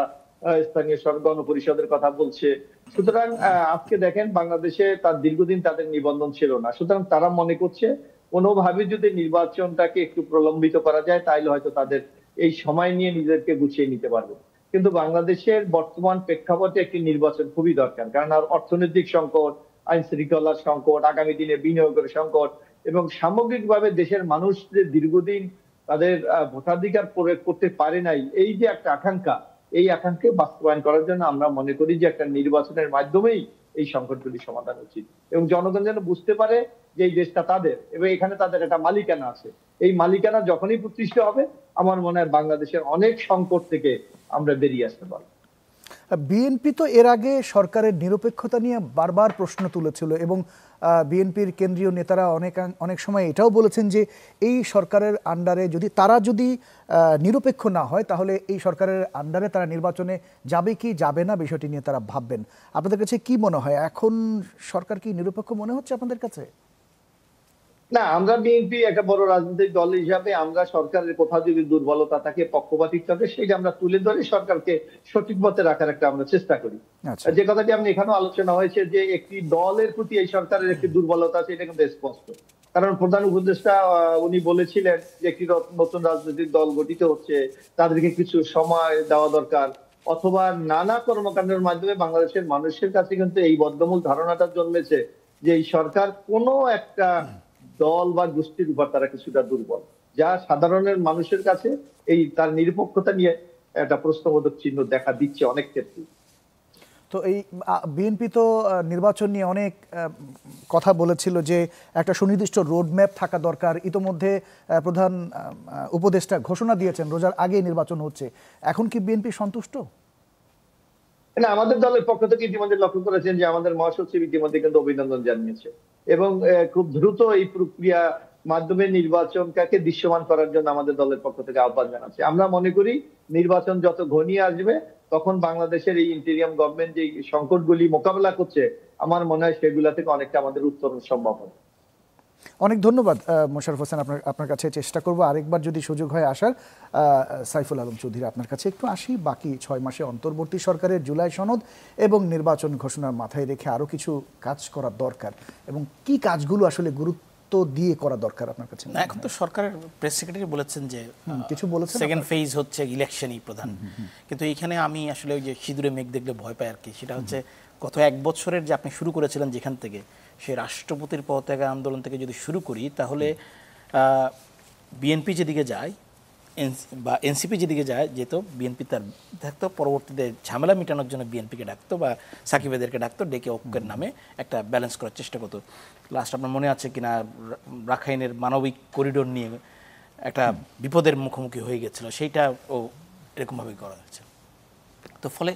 [SPEAKER 4] স্থানীয় গণপরিষদের কথা বলছে। সুতরাং আজকে দেখেন বাংলাদেশে তার দীর্ঘদিন তাদের নিবন্ধন ছিল না। সুতরাং তারা মনে করছে কোনোভাবে যদি নির্বাচনটাকে একটু প্রলম্বিত করা যায় তাহলে হয়তো তাদের এই সময় নিয়ে নিজেদেরকে গুছিয়ে নিতে পারবে। কিন্তু বাংলাদেশের বর্তমান প্রেক্ষাপটে একটি নির্বাচন খুবই দরকার, কারণ আর অর্থনৈতিক সংকট, আইন শৃঙ্খলার সংকট, আগামী দিনে বিনিয়োগের সংকট এবং সামগ্রিকভাবে দেশের মানুষ যে দীর্ঘদিন তাদের ভোটাধিকার প্রয়োগ করতে পারে নাই, এই যে একটা আকাঙ্ক্ষা, এই আকাঙ্ক্ষা বাস্তবায়ন করার জন্য আমরা মনে করি যে একটা নির্বাচনের মাধ্যমেই এই সংকটগুলি সমাধান উচিত এবং জনগণ যেন বুঝতে পারে যে এই দেশটা তাদের এবং এখানে তাদের একটা মালিকানা আছে। এই মালিকানা যখনই প্রতিষ্ঠা হবে আমার মনে হয় বাংলাদেশের অনেক সংকট থেকে আমরা বেরিয়ে আসতে পারবো।
[SPEAKER 1] বিএনপি তো এর আগে সরকারের নিরপেক্ষতা নিয়ে বারবার প্রশ্ন তুলেছিল এবং বিএনপির কেন্দ্রীয় নেতারা অনেক সময় এটাও বলেছেন যে এই সরকারের আন্ডারে তারা যদি নিরপেক্ষ না হয় তাহলে এই সরকারের আন্ডারে তারা নির্বাচনে যাবে কি যাবে না বিষয়টি নিয়ে তারা ভাববেন। আপনাদের কাছে কি মনে হয়, এখন সরকার কি নিরপেক্ষ মনে হচ্ছে আপনাদের কাছে?
[SPEAKER 4] না, আমরা বিএনপি একটা বড় রাজনৈতিক দল হিসাবে আমরা সরকারের কোথাও যদি দুর্বলতা থাকে, পক্ষপাতিত্ব থাকে, সেটা আমরা তুলে ধরে সরকারকে সঠিক পথে রাখার একটা আমরা চেষ্টা করি। যে কথাটি আপনি এখানেও আলোচনা হয়েছে যে একটি দলের প্রতি এই সরকারের একটি দুর্বলতা আছে, এটা কিন্তু স্পষ্ট। কারণ প্রধান উপদেষ্টা উনি বলেছিলেন যে একটি নতুন রাজনৈতিক দল গঠিত হচ্ছে, তাদেরকে কিছু সময় দেওয়া দরকার, অথবা নানা কর্মকাণ্ডের মাধ্যমে বাংলাদেশের মানুষের কাছে কিন্তু এই বদ্ধমূল ধারণাটা জন্মেছে যে এই সরকার কোনো একটা দল বা গোষ্ঠীর উপর তারা কিছুটা দুর্বল, যা সাধারণের মানুষের কাছে এই তার নিরপেক্ষতা নিয়ে একটা প্রশ্নবোধক চিহ্ন দেখা দিচ্ছে অনেক ক্ষেত্রে।
[SPEAKER 1] তো এই বিএনপি তো নির্বাচন নিয়ে অনেক কথা বলেছিল যে একটা সুনির্দিষ্ট রোডম্যাপ থাকা দরকার। ইতোমধ্যে প্রধান উপদেষ্টা ঘোষণা দিয়েছেন রোজার আগে নির্বাচন হচ্ছে। এখন কি বিএনপি সন্তুষ্ট?
[SPEAKER 4] না, আমাদের দলের পক্ষ থেকে ইতিমধ্যে লক্ষ্য করেছেন যে আমাদের মহাসচিব ইতিমধ্যে কিন্তু অভিনন্দন জানিয়েছে এবং খুব দ্রুত এই প্রক্রিয়া মাধ্যমে নির্বাচনটাকে দৃশ্যমান করার জন্য আমাদের দলের পক্ষ থেকে আহ্বান জানাচ্ছে। আমরা মনে করি নির্বাচন যত ঘনিয়ে আসবে তখন বাংলাদেশের এই ইন্টেরিয়াম গভর্নমেন্ট যে সংকটগুলি মোকাবেলা করছে আমার মনে হয় সেগুলা থেকে অনেকটা আমাদের উত্তরণ সম্ভব হবে।
[SPEAKER 1] অনেক ধন্যবাদ মোশাররফ হোসেন, আপনার কাছে চেষ্টা করব আরেকবার যদি সুযোগ হয় আসার। সাইফুল আলম চৌধুরী, আপনার কাছে একটু আসি। বাকি 6 মাসে অন্তর্বর্তী সরকারের জুলাই সনদ এবং নির্বাচন ঘোষণার মাথায় রেখে আরও কিছু কাজ করা দরকার এবং কি কাজগুলো আসলে গুরুত্ব দিয়ে করা দরকার আপনার কাছে?
[SPEAKER 2] এখন তো সরকারের প্রেস সেক্রেটারি বলেছেন যে
[SPEAKER 1] কিছু বলেছেন,
[SPEAKER 2] সেকেন্ড ফেজ হচ্ছে ইলেকশনই প্রধান। কিন্তু এইখানে আমি আসলে ওই যে সিঁদুরে মেঘ দেখলে ভয় পাই আর কি, সেটা হচ্ছে গত 1 বছরের যে আপনি শুরু করেছিলেন যেখান থেকে, সেই রাষ্ট্রপতির পদত্যাগ আন্দোলন থেকে যদি শুরু করি তাহলে বিএনপি যেদিকে যায় বা এনসিপি যেদিকে যায় যেত, বিএনপি তার থাকতো, পরবর্তীতে ঝামেলা মেটানোর জন্য বিএনপিকে ডাকতো বা সাকিবেদেরকে ডাকতো, ডেকে ঐক্যের নামে একটা ব্যালেন্স করার চেষ্টা করতো। লাস্ট আপনার মনে আছে কিনা রাখাইনের মানবিক করিডোর নিয়ে একটা বিপদের মুখোমুখি হয়ে গেছিলো, সেইটাও এরকমভাবেই করা হয়েছে। তো ফলে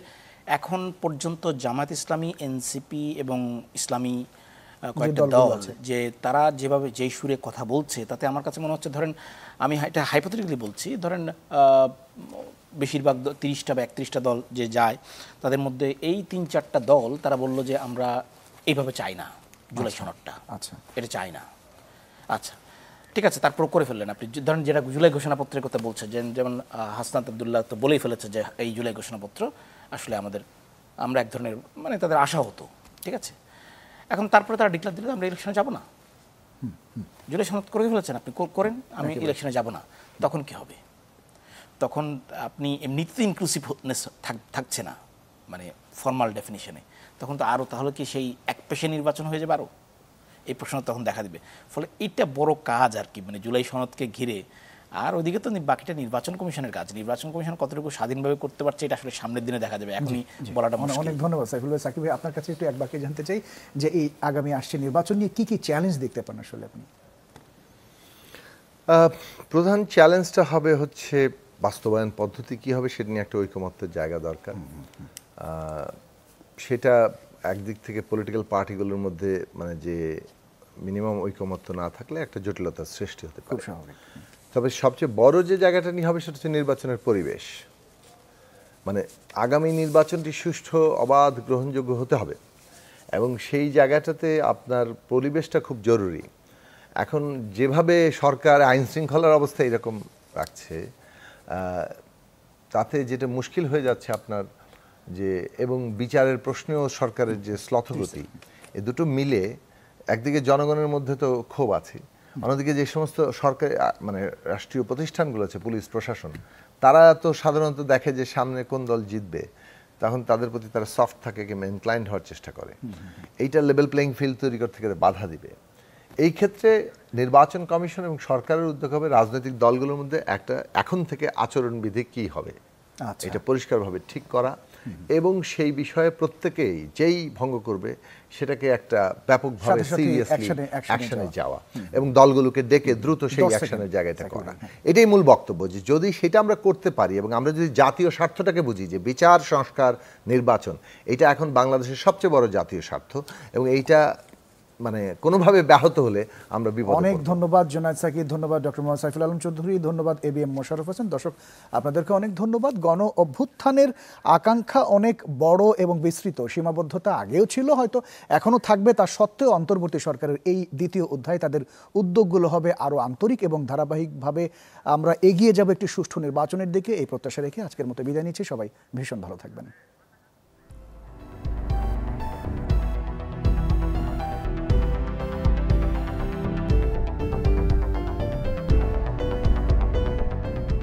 [SPEAKER 2] এখন পর্যন্ত জামায়াত ইসলামী, এনসিপি এবং ইসলামী কয়েকটা দল যে তারা যেভাবে যেই সুরে কথা বলছে তাতে আমার কাছে মনে হচ্ছে, ধরেন আমি এটা হাইপোথেটিক্যালি বলছি, ধরেন বেশিরভাগ 30টা বা 31টা দল যে যায় তাদের মধ্যে এই 3-4টা দল তারা বলল যে আমরা এইভাবে চাই না জুলাই সনদটা, আচ্ছা এটা চাই না। আচ্ছা ঠিক আছে, তারপর করে ফেললেন আপনি। ধরেন যেটা জুলাই ঘোষণাপত্রের কথা বলছে, যেমন হাসনাত আব্দুল্লাহ তো বলেই ফেলেছে যে এই জুলাই ঘোষণাপত্র আসলে আমরা এক ধরনের মানে তাদের আশা হতো, ঠিক আছে। এখন তারপরে তারা ডিক্লার দিলে আমরা ইলেকশনে যাব না, জুলাই সনদ করে ফেলেছেন আপনি, করেন, আমি ইলেকশনে যাব না, তখন কি হবে? তখন আপনি এমনিতে ইনক্লুসিভনেস থাকছে না মানে ফর্মাল ডেফিনিশনে, তখন তো আরও তাহলে কি সেই এক পেশে নির্বাচন হয়ে যাবে আরও, এই প্রশ্ন তখন দেখা দিবে। ফলে এটা বড় কাজ আর কি, মানে জুলাই সনদকে ঘিরে। আর ওইদিকে তো বাকিটা নির্বাচন কমিশনের কাজ, নির্বাচন কমিশন কতটুকু স্বাধীনভাবে করতে পারছে এটা আসলে সামনের দিনে দেখা যাবে, এখনই বলাটা মুশকিল।
[SPEAKER 1] অনেক ধন্যবাদ সাইফুল ভাই। সাকিব ভাই, আপনার কাছে একটু এক বাক্যে জানতে চাই যে এই আগামী আসছে নির্বাচন নিয়ে কি কি চ্যালেঞ্জ দেখতে পান আসলে আপনি?
[SPEAKER 3] প্রধান চ্যালেঞ্জটা হবে হচ্ছে বাস্তবায়ন পদ্ধতি কি হবে সেটা নিয়ে একটা ঐকমত্যের জায়গা দরকার। সেটা একদিক থেকে পলিটিক্যাল পার্টিগুলোর মধ্যে মানে যে মিনিমাম ঐকমত্য না থাকলে একটা জটিলতার সৃষ্টি হতে পারে। তবে সবচেয়ে বড় যে জায়গাটা নিয়ে হবে সেটা হচ্ছে নির্বাচনের পরিবেশ। মানে আগামী নির্বাচনটি সুষ্ঠু, অবাধ, গ্রহণযোগ্য হতে হবে এবং সেই জায়গাটাতে আপনার পরিবেশটা খুব জরুরি। এখন যেভাবে সরকার আইন শৃঙ্খলার অবস্থা এরকম রাখছে, তাতে যেটা মুশকিল হয়ে যাচ্ছে আপনার যে, এবং বিচারের প্রশ্নেও সরকারের যে শ্লথগতি, এ দুটো মিলে একদিকে জনগণের মধ্যে তো ক্ষোভ আছে, অন্যদিকে যে সমস্ত সরকারি মানে রাষ্ট্রীয় প্রতিষ্ঠানগুলো আছে, পুলিশ প্রশাসন, তারা তো সাধারণত দেখে যে সামনে কোন দল জিতবে, তখন তাদের প্রতি তারা সফট থাকে কিংবা ইনক্লাইন্ড হওয়ার চেষ্টা করে। এইটা লেভেল প্লেইং ফিল্ড তৈরি করতে গেলে বাধা দিবে। এই ক্ষেত্রে নির্বাচন কমিশন এবং সরকারের উদ্যোগ হবে রাজনৈতিক দলগুলোর মধ্যে একটা এখন থেকে আচরণবিধি কি হবে এটা পরিষ্কারভাবে ঠিক করা, এবং সেই বিষয়ে প্রত্যেকেই যেই ভঙ্গ করবে সেটাকে একটা ব্যাপকভাবে সিরিয়াসলি অ্যাকশনে যাওয়া এবং দলগুলোকে ডেকে দ্রুত সেই অ্যাকশনের জায়গাটা করা। এটাই মূল বক্তব্য, যে যদি সেটা আমরা করতে পারি এবং আমরা যদি জাতীয় স্বার্থটাকে বুঝি যে বিচার, সংস্কার, নির্বাচন, এটা এখন বাংলাদেশের সবচেয়ে বড় জাতীয় স্বার্থ, এবং এইটা মানে কোনোভাবে ব্যাহত হলে আমরা বিপদে।
[SPEAKER 1] অনেক ধন্যবাদ জুনায়েদ সাকি, ধন্যবাদ ডক্টর মোহাম্মদ সাইফুল আলম চৌধুরী, ধন্যবাদ ABM মোশাররফ হোসেন। দর্শক আপনাদেরকে অনেক ধন্যবাদ। গণ অভ্যুত্থানের আকাঙ্ক্ষা অনেক বড় এবং বিস্তৃত, সীমাবদ্ধতা আগেও ছিল, হয়তো এখনো থাকবে, তা সত্ত্বেও অন্তর্বর্তী সরকারের এই দ্বিতীয় অধ্যায় তাদের উদ্যোগগুলো হবে আরও আন্তরিক এবং ধারাবাহিকভাবে আমরা এগিয়ে যাব একটি সুষ্ঠু নির্বাচনের দিকে। এই প্রত্যাশা রেখে আজকের মতো বিদায় নিচ্ছি। সবাই ভীষণ ভালো থাকবেন।